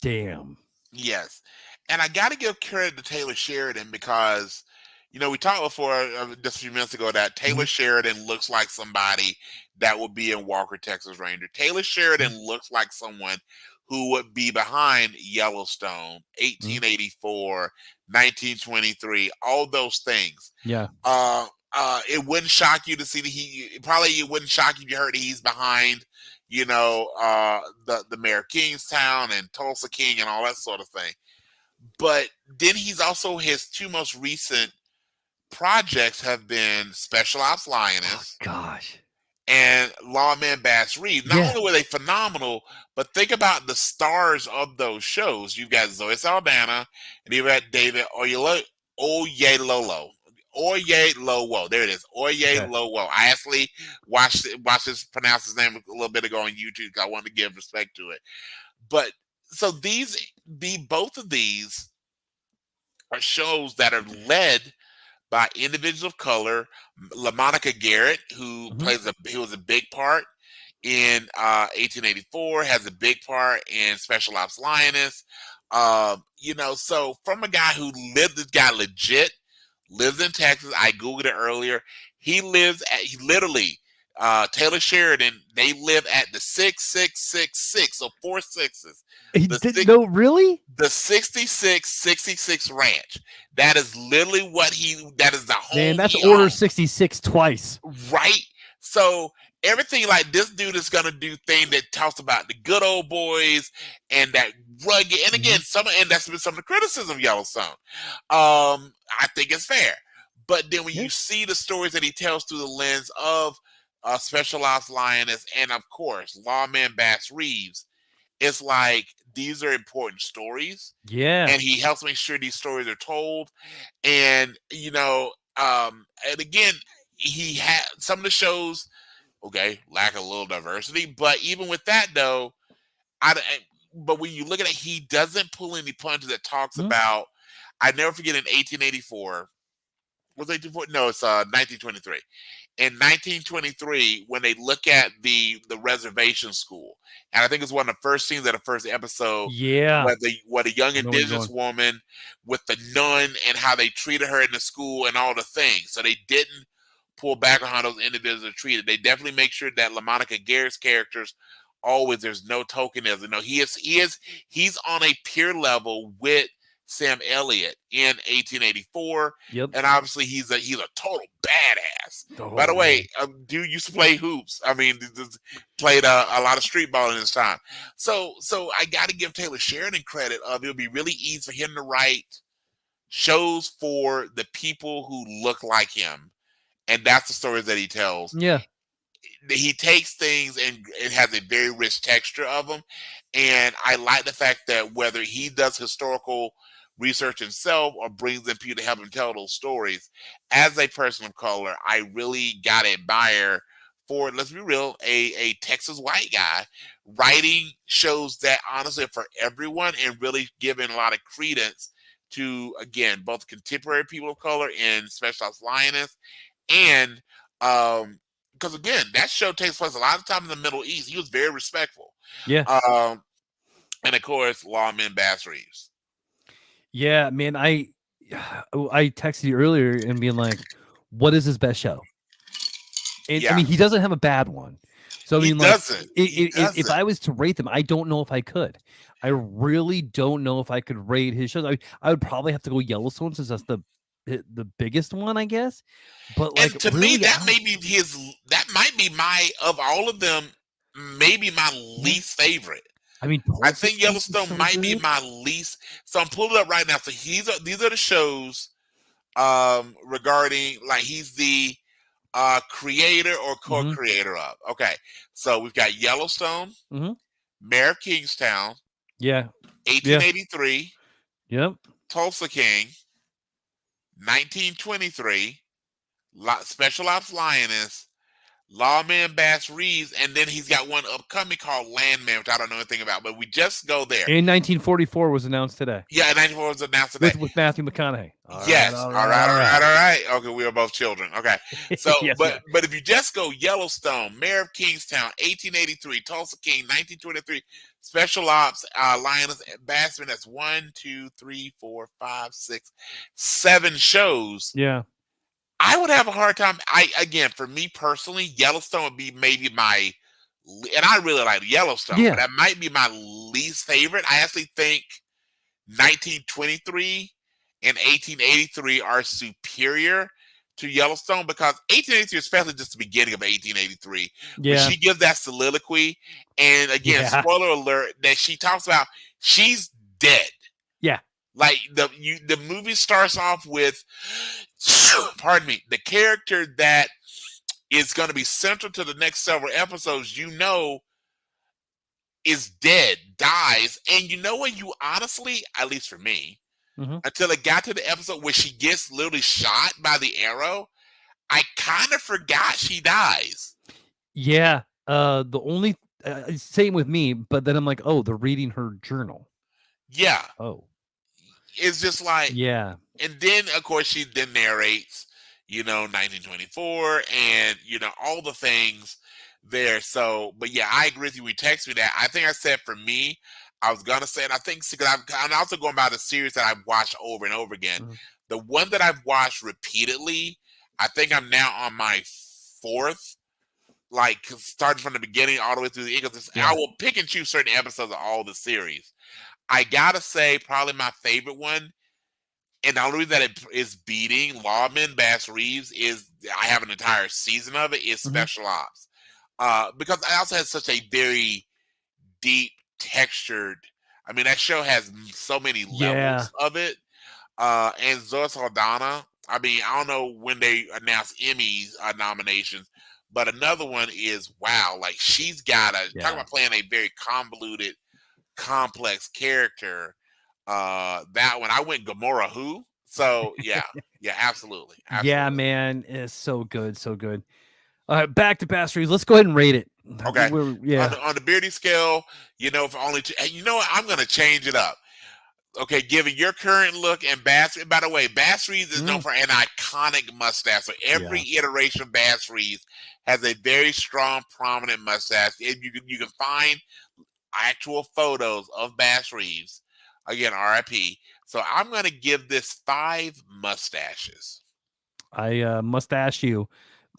Damn. Yes. And I got to give credit to Taylor Sheridan because, we talked before just a few minutes ago that Taylor Mhm, Sheridan looks like somebody that would be in Walker, Texas Ranger. Taylor Sheridan mhm, looks like someone who would be behind Yellowstone, mhm. 1884, 1923, all those things. Yeah. Uh, it wouldn't shock you to see that it wouldn't shock you if you heard that he's behind, the Mayor of Kingstown and Tulsa King and all that sort of thing. But then he's also his two most recent projects have been Special Ops Oh Lioness gosh. and Lawman Bass Reeves. Not Yeah. only were they phenomenal, but think about the stars of those shows. You've got Zoe Saldana and you've got David Oyelolo. Oyelolo. There it is. Okay. Oyelolo. I actually watched this pronounce his name a little bit ago on YouTube because I wanted to give respect to it. But so both of these are shows that are led by individuals of color. LaMonica Garrett, Mhm. who was a big part in 1884, has a big part in Special Ops Lioness. So from a guy who this guy legit lives in Texas. I googled it earlier. He literally Taylor Sheridan. They live at the 6666, so four sixes. He The didn't six know, really? the 6666 ranch. That is literally that is the Man, home that's he order owns. 66 twice. Right? So everything like this dude is gonna do thing that talks about the good old boys and that rugged and again Mhm. and that's been some of the criticism of Yellowstone. I think it's fair. But then when Yeah. you see the stories that he tells through the lens of Special Ops Lioness and of course Lawman Bass Reeves, it's like these are important stories Yeah. and he helps make sure these stories are told. And and again, he had some of the shows, okay, lack a little diversity, but even with that though, but when you look at it, he doesn't pull any punches that talks Mhm. about. I never forget in 1884. Was 1884? No, it's 1923. In 1923, when they look at the reservation school, and I think it's one of the first scenes of the first episode, Yeah. where the young I know where you're indigenous going. woman with the nun and how they treated her in the school and all the things. So they didn't pull back on how those individuals are treated. They definitely make sure that LaMonica Garrett's characters always there's no tokenism. No, he's on a peer level with Sam Elliott in 1884, Yep. and obviously he's a total badass. By Oh the way, man. dude used to play hoops. I mean, played a lot of street ball in his time. So I got to give Taylor Sheridan credit. It would be really easy for him to write shows for the people who look like him, and that's the stories that he tells. Yeah. He takes things and it has a very rich texture of them. And I like the fact that whether he does historical research himself or brings in people to help him tell those stories, as a person of color, I really got to admire for, let's be real, a Texas white guy writing shows that honestly are for everyone and really giving a lot of credence to, again, both contemporary people of color in Special Ops Lioness and because again, that show takes place a lot of time in the Middle East. He was very respectful. Yeah. Um, and of course, Lawman Bass Reeves. Yeah, man, I texted you earlier and being like, what is his best show? And I Yeah, mean, he doesn't have a bad one. So I he mean, like, doesn't. He if doesn't. I was to rate them, I don't know if I could. I really don't know if I could rate his shows. I would probably have to go Yellowstone since that's the biggest one, I guess. But like, And to me, really, I don't. that might be my of all of them, maybe my Yeah, least favorite. I mean, I Tulsa think King is Yellowstone so might be good. my least. So I'm pulling it up right now. So these are the shows regarding like he's the creator or Mm-hmm. co-creator of. Okay, so we've got Yellowstone, Mm-hmm. Mayor of Kingstown, Yeah. Yeah. 1883, Yep. Tulsa King, 1923, Special Ops Lioness, Lawman Bass Reeves, and then he's got one upcoming called Landman, which I don't know anything about, but we just go there. In 1944 was announced today. Yeah, 1944 was announced today. With Matthew McConaughey. Yes. All right. Okay, we are both children. Okay. So, Yes, but if you just go Yellowstone, Mayor of Kingstown, 1883, Tulsa King, 1923, Special Ops, Lioness Bassman. That's 1, 2, 3, 4, 5, 6, 7 shows. Yeah. I would have a hard time. Again, for me personally, Yellowstone would be maybe my, and I really like Yellowstone, Yeah. but that might be my least favorite. I actually think 1923 and 1883 are superior to Yellowstone, because 1883, especially just the beginning of 1883, when Yeah. she gives that soliloquy, and again, Yeah. spoiler alert, that she talks about she's dead. Yeah. Like the movie starts off with, pardon me, the character that is going to be central to the next several episodes, is dead, dies, and you know what? You honestly, at least for me, until it got to the episode where she gets literally shot by the arrow, I kind of forgot she dies. Yeah. The only same with me, but then I'm like, oh, they're reading her journal. Yeah. Oh. It's just like, yeah. And then of course she then narrates, 1924 and all the things there. So, but yeah, I agree with you. We text me that. I think I said for me, I was gonna say, and I think because I'm also going by the series that I've watched over and over again. The one that I've watched repeatedly, I think I'm now on my 4th, like starting from the beginning all the way through the end. I will pick and choose certain episodes of all the series. I gotta say, probably my favorite one, and the only reason that it is beating Lawman Bass Reeves is I have an entire season of it, is Special Ops. Because I also has such a very deep, textured, I mean, that show has so many levels of it. And Zoe Saldana, I mean, I don't know when they announce Emmy nominations, but another one is, wow, like she's got talk about playing a very convoluted, complex character. That one, I went Gamora who. So yeah, absolutely. Yeah, man, it's so good, so good. All right, back to Bass Reeves. Let's go ahead and rate it. Okay. On the Beardy scale, if only you know what, I'm gonna change it up. Okay, given your current look, and Bass, by the way, Bass Reeves is known for an iconic mustache. So every iteration of Bass Reeves has a very strong, prominent mustache. And you can find actual photos of Bass Reeves. Again, R.I.P. So I'm going to give this 5 mustaches. I mustache you.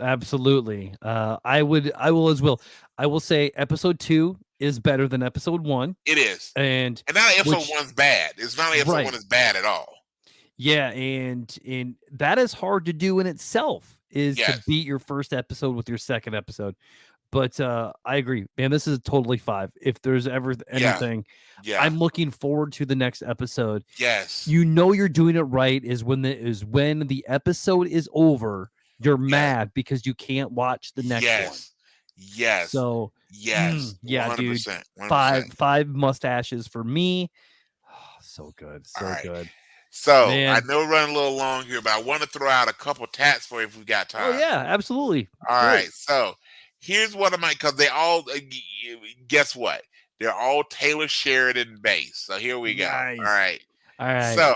Absolutely. I will as well. I will say episode 2 is better than episode 1. It is. And not episode 1's bad. It's not episode 1 is bad at all. Yeah, and that is hard to do in itself, is to beat your first episode with your second episode. But I agree, man. This is totally 5. If there's ever anything, I'm looking forward to the next episode. Yes, you're doing it right. Is when the episode is over, you're mad because you can't watch the next one. Yes. So yeah, 100%, dude. 100%. 5 mustaches for me. Oh, so good, so good. So I know we're running a little long here, but I want to throw out a couple tats for you if we got time. Oh yeah, absolutely. All right, so here's one of my, because they all, guess what? They're all Taylor Sheridan based. So here we go. Nice. All right. So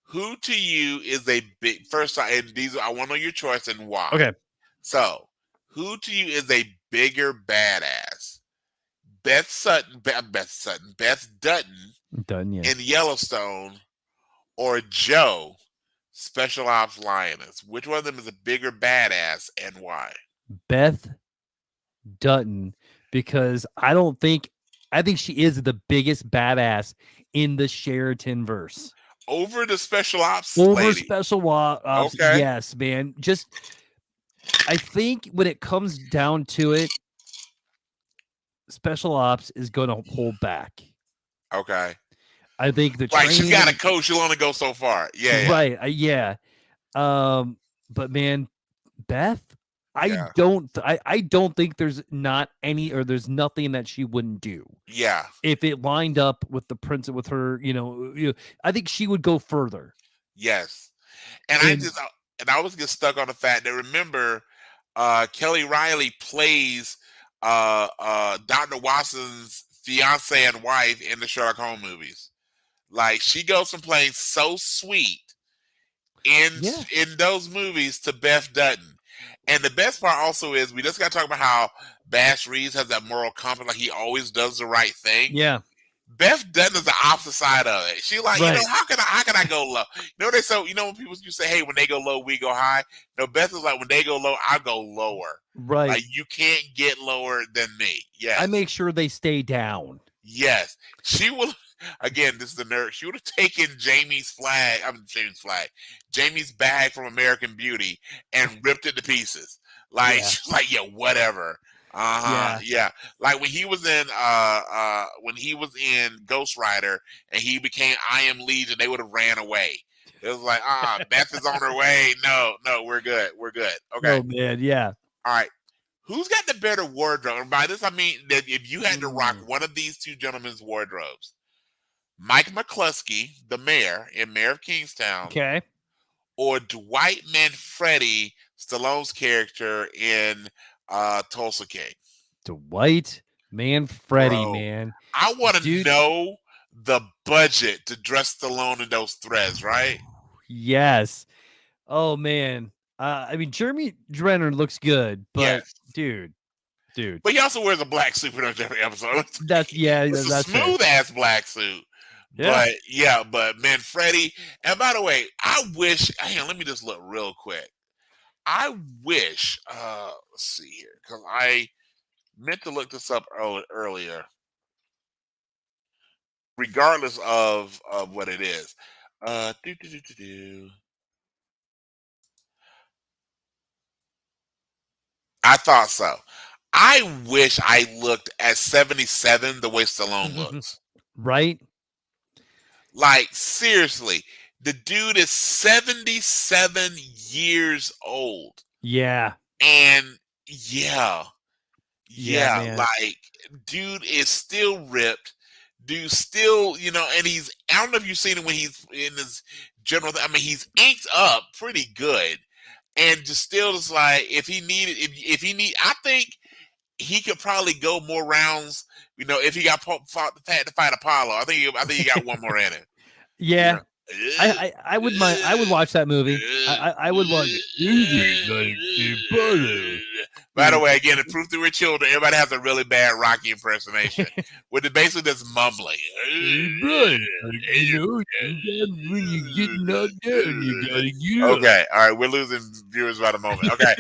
who to you is a big, first, and these, I want to know your choice and why. Okay. So who to you is a bigger badass? Beth Dutton in Yellowstone, or Joe, Special Ops Lioness? Which one of them is a bigger badass and why? Beth Dutton, because I think she is the biggest badass in the Sheridan verse. Over the Special Ops lady. Special Ops. Okay. Yes, man. Just, I think when it comes down to it, Special Ops is going to hold back. Okay. I think the right. She's got a coach. She'll only go so far. Yeah. Right. Yeah. But man, Beth, I don't think there's there's nothing that she wouldn't do. Yeah. If it lined up with the prince, with her, I think she would go further. Yes. And I always get stuck on the fact that, remember, Kelly Riley plays Dr. Watson's fiance and wife in the Sherlock Holmes movies. Like she goes from playing so sweet Yeah. in those movies to Beth Dutton. And the best part also is we just got to talk about how Bass Reeves has that moral compass, like he always does the right thing. Yeah. Beth Dutton is the opposite side of it. She like, Right. how can I go low? When people you say, hey, when they go low, we go high. No, Beth is like, when they go low, I go lower. Right. Like you can't get lower than me. Yes. I make sure they stay down. Yes. She will. Again, this is the nerd. She would have taken Jamie's bag from American Beauty and ripped it to pieces. Like, Yeah. she's like, yeah, whatever. Yeah. Like when he was in Ghost Rider and he became I Am Legion, they would have ran away. It was like, Beth is on her way. No, we're good. Okay. Oh man, yeah. All right. Who's got the better wardrobe? And by this I mean that if you had to rock one of these two gentlemen's wardrobes, Mike McCluskey, the mayor in Mayor of Kingstown, Okay. or Dwight Manfredi, Stallone's character in Tulsa King. Dwight Manfredi, Bro, man. I want to Dude. know the budget to dress Stallone in those threads, right? Yes. Oh man. I mean, Jeremy Renner looks good, but Yes. dude. But he also wears a black suit in every episode. It's that's a smooth ass black suit. Yeah. But Manfredi. And by the way, I wish. Hang on, let me just look real quick. I wish. Let's see here, because I meant to look this up earlier. Regardless of what it is, I thought so. I wish I looked at 77 the way Stallone looks. Right? Like, seriously, the dude is 77 years old. Yeah. And yeah, man. like, dude is still ripped. Dude still, and I don't know if you've seen him when he's in his general, I mean, he's inked up pretty good. And just still just like, if he I think he could probably go more rounds, if he got had to fight Apollo. I think he got one more in it. Yeah. I would watch that movie. I would watch it. By the way, again, to prove that we're children, everybody has a really bad Rocky impersonation, with it basically just mumbling. Okay, all right, we're losing viewers by the moment. Okay,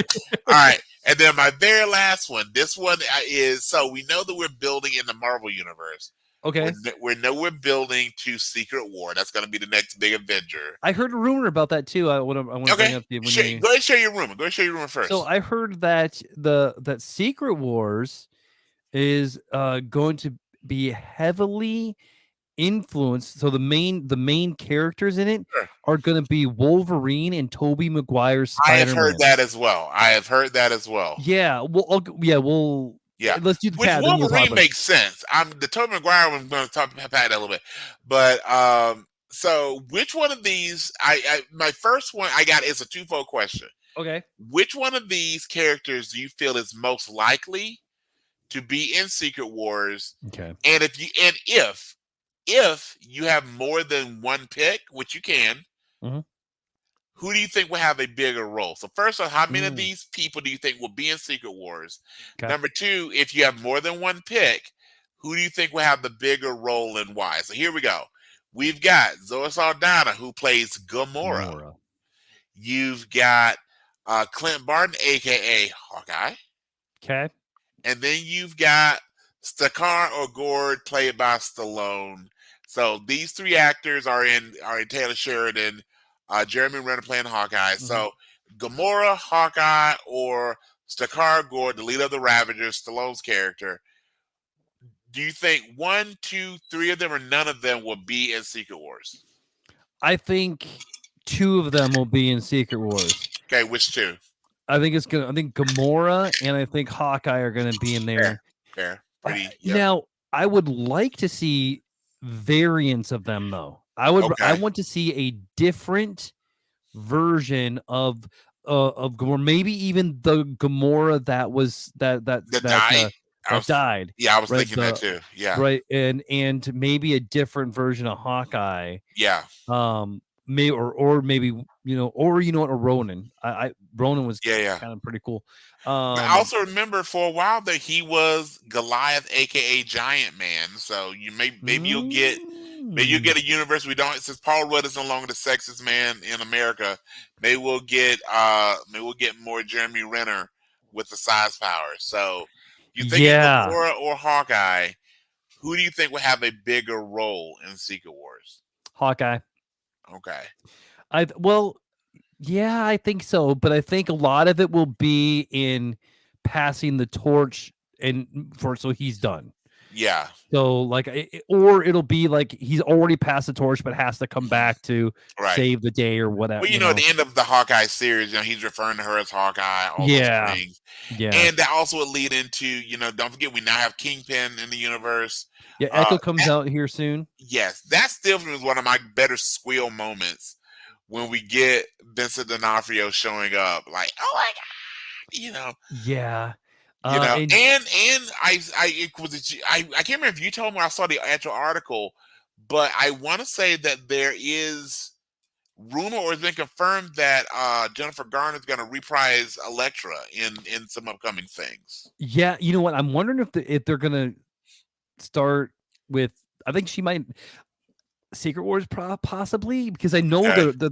all right, and then my very last one. This one is so we know that we're building in the Marvel universe. Okay. We're building to Secret War. That's going to be the next big Avenger. I heard a rumor about that too. I want to bring up go ahead and share your rumor. Go ahead and share your rumor first. So I heard that that Secret Wars is going to be heavily influenced. So the main characters in it are going to be Wolverine and Tobey Maguire's Spider-Man. I have heard that as well. Yeah. Yeah, let's do the which Wolverine makes sense. The Tobey Maguire one, I'm going to talk about that a little bit, but so which one of these? My first one I got is a twofold question. Okay, which one of these characters do you feel is most likely to be in Secret Wars? Okay, and if you have more than one pick, which you can. Mm-hmm. Who do you think will have a bigger role? So first off, how many of these people do you think will be in Secret Wars? Okay. Number two, if you have more than one pick, who do you think will have the bigger role and why? So here we go. We've got Zoe Saldana, who plays Gamora. You've got Clint Barton, a.k.a. Hawkeye. Okay. And then you've got Stakar or Gord, played by Stallone. So these three actors are in Taylor Sheridan, Jeremy Renner playing Hawkeye. Mm-hmm. So Gamora, Hawkeye, or Stakar Gord, the leader of the Ravagers, Stallone's character. Do you think 1, 2, 3 of them or none of them will be in Secret Wars? I think 2 of them will be in Secret Wars. Okay, which 2? I think Gamora and I think Hawkeye are going to be in there. Fair. Now, I would like to see variants of them though. I want to see a different version of of Gamora, maybe even the Gamora that was The die. that died, I was right? thinking that too. Yeah. Right, and maybe a different version of Hawkeye, Yeah. may or maybe or a Ronin. Ronin was Yeah. Yeah. kind of pretty cool. But I also remember for a while that he was Goliath, aka Giant Man. So maybe you'll get mm, a universe we don't, since Paul Rudd is no longer the sexiest man in America. Maybe we'll get more Jeremy Renner with the size power. So you thinking yeah, Gamora or Hawkeye? Who do you think will have a bigger role in Secret Wars? Hawkeye. Okay. Well, yeah, I think so, but I think a lot of it will be in passing the torch so he's done. Yeah. So like, or it'll be like he's already passed the torch, but has to come back to Right. save the day or whatever. Well, at the end of the Hawkeye series, he's referring to her as Hawkeye, all those Yeah, things. yeah, And that also would lead into, don't forget we now have Kingpin in the universe. yeah. Echo comes out here soon. Yes, that still was one of my better squeal moments when we get Vincent D'Onofrio showing up. Like, oh my god, Yeah, and I can't remember if you told me, I saw the actual article, but I want to say that there is rumor or has been confirmed that Jennifer Garner is going to reprise Elektra in some upcoming things. yeah. You know what? I'm wondering if they're gonna start with. I think she might. Secret Wars, possibly, because I know Okay.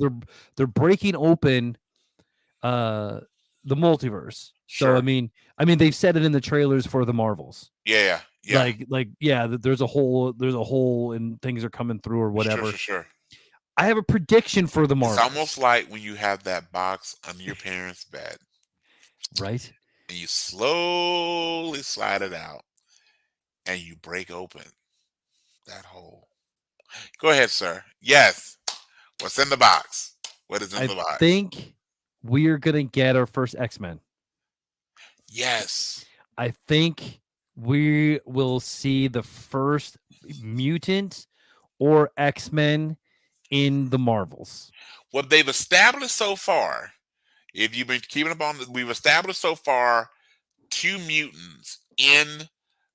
they're breaking open the multiverse. So Sure. I mean they've said it in the trailers for the Marvels. Yeah. There's a hole and things are coming through or whatever. Sure. I have a prediction for the Marvels. It's almost like when you have that box under your parents' bed, right? and you slowly slide it out, and you break open that hole. Go ahead, sir. Yes. What's in the box? What is in the box? I think we're gonna get our first X-Men. Yes. I think we will see the first mutant or X-Men in the Marvels. What they've established so far, if you've been keeping up on, we've established so far 2 mutants in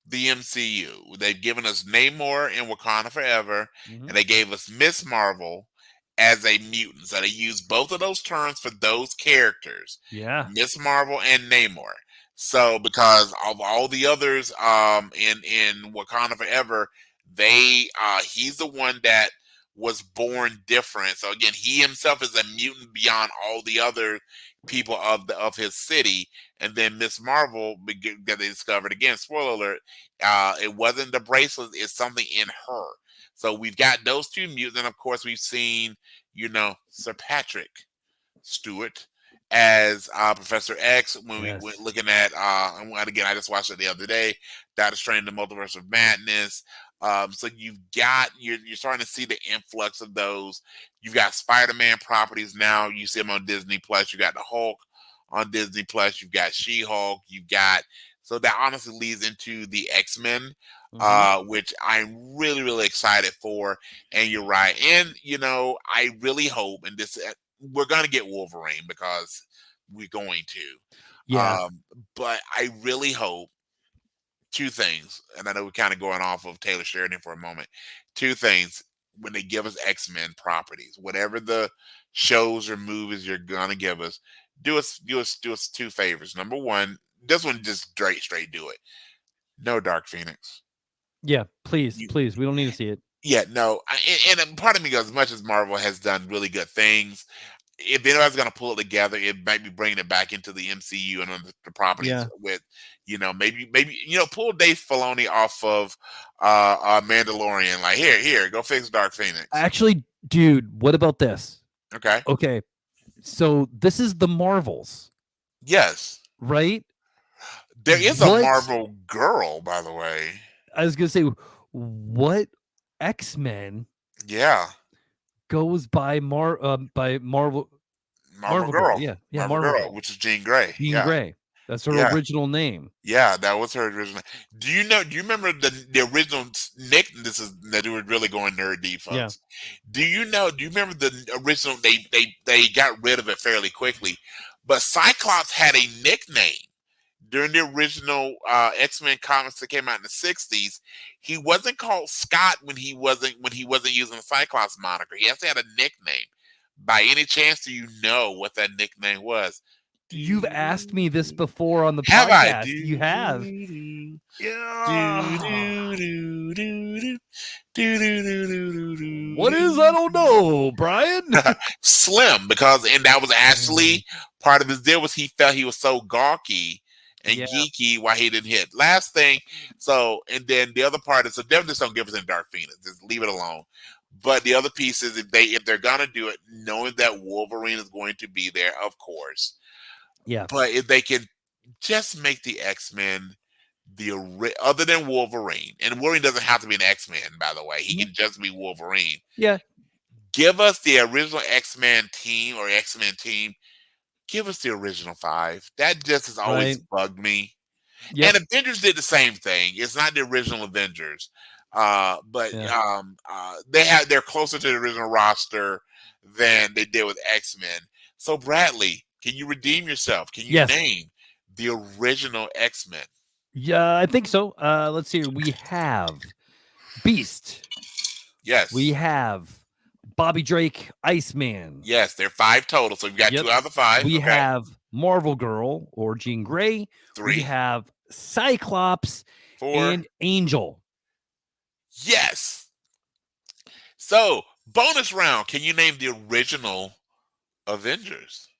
the MCU. They've given us Namor in Wakanda Forever, and they gave us Miss Marvel as a mutant. So they used both of those terms for those characters. Yeah. Miss Marvel and Namor. So because of all the others in Wakanda Forever, he's the one that was born different. So again, he himself is a mutant beyond all the other people of his city. And then Miss Marvel that they discovered, again, spoiler alert, it wasn't the bracelet, it's something in her. So we've got those 2 mutants, and of course we've seen, Sir Patrick Stewart as Professor X when we went looking at and again, I just watched it the other day, Doctor Strange: The Multiverse of Madness. So you're starting to see the influx of those. You've got Spider-Man properties now. You see them on Disney Plus. You got the Hulk on Disney Plus. You've got She-Hulk. So that honestly leads into the X-Men, which I'm really, really excited for. And you're right. And I really hope, and we're gonna get Wolverine because we're going to. Yeah. But I really hope 2 things, and I know we're kind of going off of Taylor Sheridan for a moment. 2 things when they give us X-Men properties, whatever the shows or movies you're gonna give us, do us 2 favors. Number 1, this one just straight do it. No Dark Phoenix. Yeah, please. We don't need to see it. Yeah, no. And part of me goes, as much as Marvel has done really good things, if anybody's going to pull it together, it might be bringing it back into the MCU and the properties with, maybe pull Dave Filoni off of Mandalorian. Like, here, go fix Dark Phoenix. Actually, dude, what about this? Okay. So this is the Marvels. Yes. Right? There is a Marvel girl, by the way. I was going to say, what X-Men goes by Marvel Marvel Girl. Yeah, Marvel Girl, which is Jean Grey. Jean Grey. That's her original name. Yeah, that was her original. Do you remember the original Nick? This is that we were really going nerd deep, folks. Yeah. Do you remember the original? They got rid of it fairly quickly, But Cyclops had a nickname during the original X-Men comics that came out in the '60s. He wasn't called Scott when he wasn't using the Cyclops moniker. He actually had a nickname. By any chance, do you know what that nickname was? You've asked me this before on the Have I? podcast. You have. Yeah. What is? I don't know, Brian. Slim, and that was actually part of his deal was he felt he was so gawky and geeky why he didn't hit. Last thing, and then the other part is so definitely just don't give us in Dark Phoenix. Just leave it alone. But the other piece is if they're gonna do it, knowing that Wolverine is going to be there, of course. Yeah. But if they can just make the X-Men other than Wolverine, and Wolverine doesn't have to be an X-Men, by the way. He can just be Wolverine. Yeah. Give us the original X-Men team or X-Men team. Give us the original 5. That just has always bugged me. Yep. And Avengers did the same thing. It's not the original Avengers. But they're closer to the original roster than they did with X-Men. So Bradley, can you redeem yourself? Can you name the original X-Men? Yeah, I think so. Let's see. We have Beast. Yes. We have Bobby Drake, Iceman. Yes, they're 5 total. So we've got 2 out of the 5. We have Marvel Girl or Jean Grey. 3. We have Cyclops 4. and Angel. Yes. So, bonus round. Can you name the original Avengers?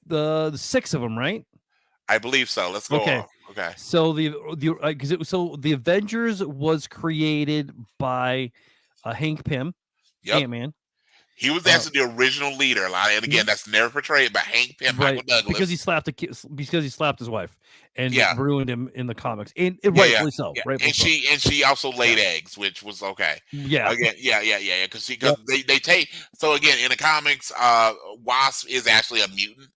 The 6 of them, right? I believe so. Let's go off. Okay. So the Avengers was created by Hank Pym, Ant-Man. He was actually the original leader. And again, that's never portrayed by Hank Pym, Michael Douglas, because he slapped his wife and ruined him in the comics, and rightfully so. And she also laid eggs, which was okay. Yeah. Again, because they take again in the comics, Wasp is actually a mutant.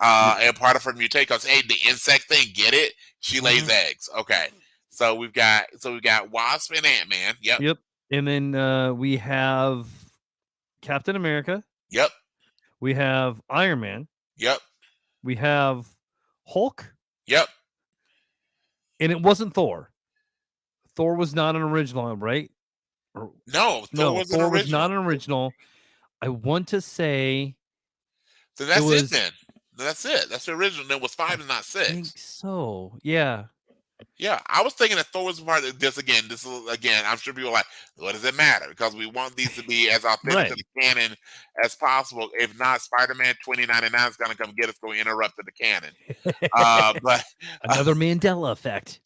And part of her mutate because the insect thing, get it? She lays eggs. Okay. So we've got Wasp and Ant-Man. Yep. And then we have Captain America. Yep. We have Iron Man. Yep. We have Hulk. Yep. And it wasn't Thor. Thor was not an original, right? No, Thor was not an original. I want to say. So that's it then. That's it. That's the original. There was 5 and not 6. I think so. Yeah. Yeah, I was thinking that Thor was part of this again. I'm sure people are like, what does it matter? Because we want these to be as authentic to the canon as possible. If not, Spider-Man 2099 is going to come get us, going to interrupt the canon. But another Mandela effect.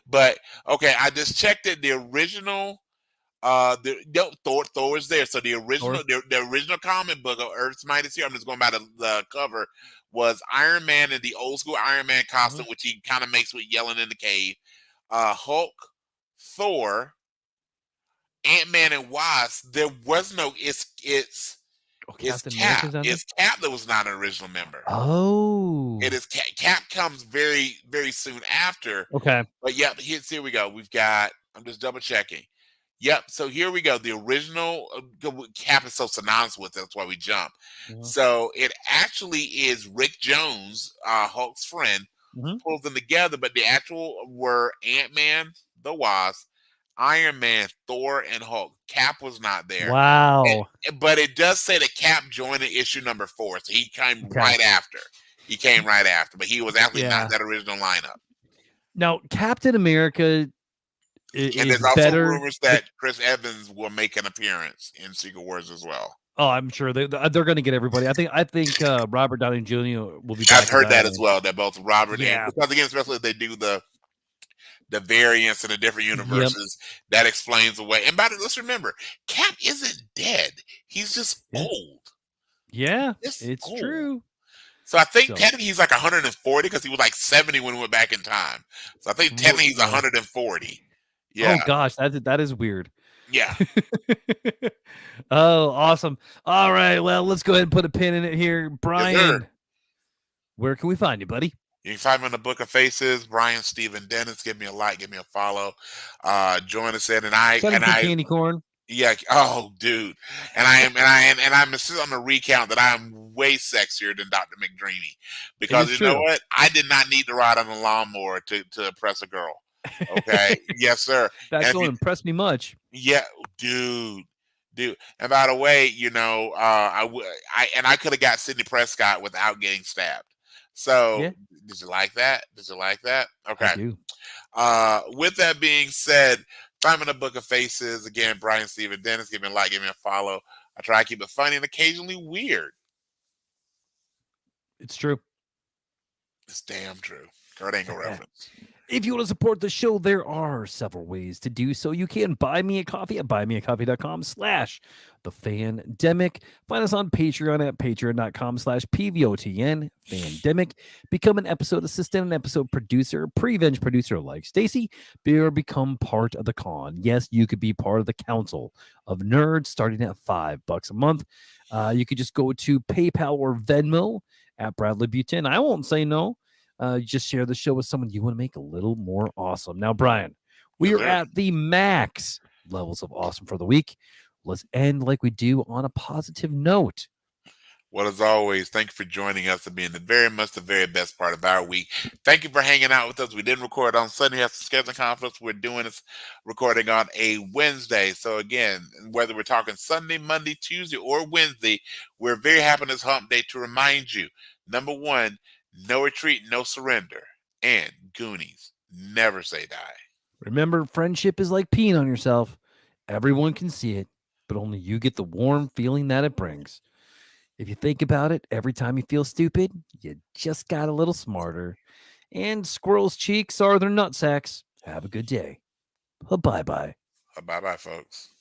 But okay, I just checked it. The original, Thor is there. So the original comic book of Earth's Mightiest Hero, I'm just going by the cover, was Iron Man in the old school Iron Man costume, which he kind of makes with yelling in the cave. Hulk, Thor, Ant-Man, and Wasp. There was no. It's Cap. It's Cap that was not an original member. Oh, it is Cap comes very, very soon after. Okay, but here we go. We've got. I'm just double checking. Yep. So here we go. The original Cap is so synonymous with it. That's why we jump. Mm-hmm. So it actually is Rick Jones, Hulk's friend, pulls them together. But the actual were Ant-Man, the Wasp, Iron Man, Thor, and Hulk. Cap was not there. Wow. But it does say that Cap joined in issue number 4. So he came right after. But he was actually not that original lineup. Now, Captain America. And there's also rumors that Chris Evans will make an appearance in Secret Wars as well. Oh, I'm sure they're going to get everybody. I think Robert Downey Jr. will be back. I've heard that as well. That both Robert and because again, especially if they do the variants in the different universes, that explains away. And by the way, let's remember, Cap isn't dead. He's just old. Yeah, it's true. So I think technically he's like 140 because he was like 70 when we went back in time. So I think technically he's 140. Yeah. Oh gosh, that is weird. Yeah. Oh, awesome. All right, well, let's go ahead and put a pin in it here. Brian, where can we find you, buddy? You can find me on the Book of Faces, Brian Stephen Dennis. Give me a like, give me a follow. Join us in candy corn. Yeah. Oh, dude. And I'm insisting on the recount that I'm way sexier than Dr. McDreamy. It Because is you know true. what? I did not need to ride on a lawnmower to impress a girl. Okay. Yes, sir. That And if don't you, impress me much. yeah, dude. Dude, and by the way, I could have got Sidney Prescott without getting stabbed. So, Yeah, did you like that? Did you like that? I Okay. do. With that being said, find me in the Book of Faces. Again, Brian Steven Dennis. Give me a like, give me a follow. I try to keep it funny and occasionally weird. It's true. It's damn true. Kurt Angle reference. If you want to support the show, there are several ways to do so. You can buy me a coffee at buymeacoffee.com/thefandemic. Find us on Patreon at patreon.com/PVOTN Fandemic. Become an episode assistant, an episode producer, pre-venge producer like Stacy, or become part of the con. Yes, you could be part of the council of nerds starting at $5 a month. You could just go to PayPal or Venmo at Bradley Butin. I won't say no. Just share the show with someone you want to make a little more awesome. Now, Brian, we Yes, are sir. at the max levels of awesome for the week. Let's end like we do on a positive note. Well, as always, thank you for joining us and being the very best part of our week. Thank you for hanging out with us. We didn't record on Sunday. Have some scheduling conflicts. We're doing this recording on a Wednesday. So again, whether we're talking Sunday, Monday, Tuesday, or Wednesday, we're very happy on this hump day to remind you, number one, no retreat, no surrender. And Goonies, never say die. Remember, friendship is like peeing on yourself. Everyone can see it, but only you get the warm feeling that it brings. If you think about it, every time you feel stupid, you just got a little smarter. And squirrels' cheeks are their nutsacks. Have a good day. Bye-bye. Bye-bye, folks.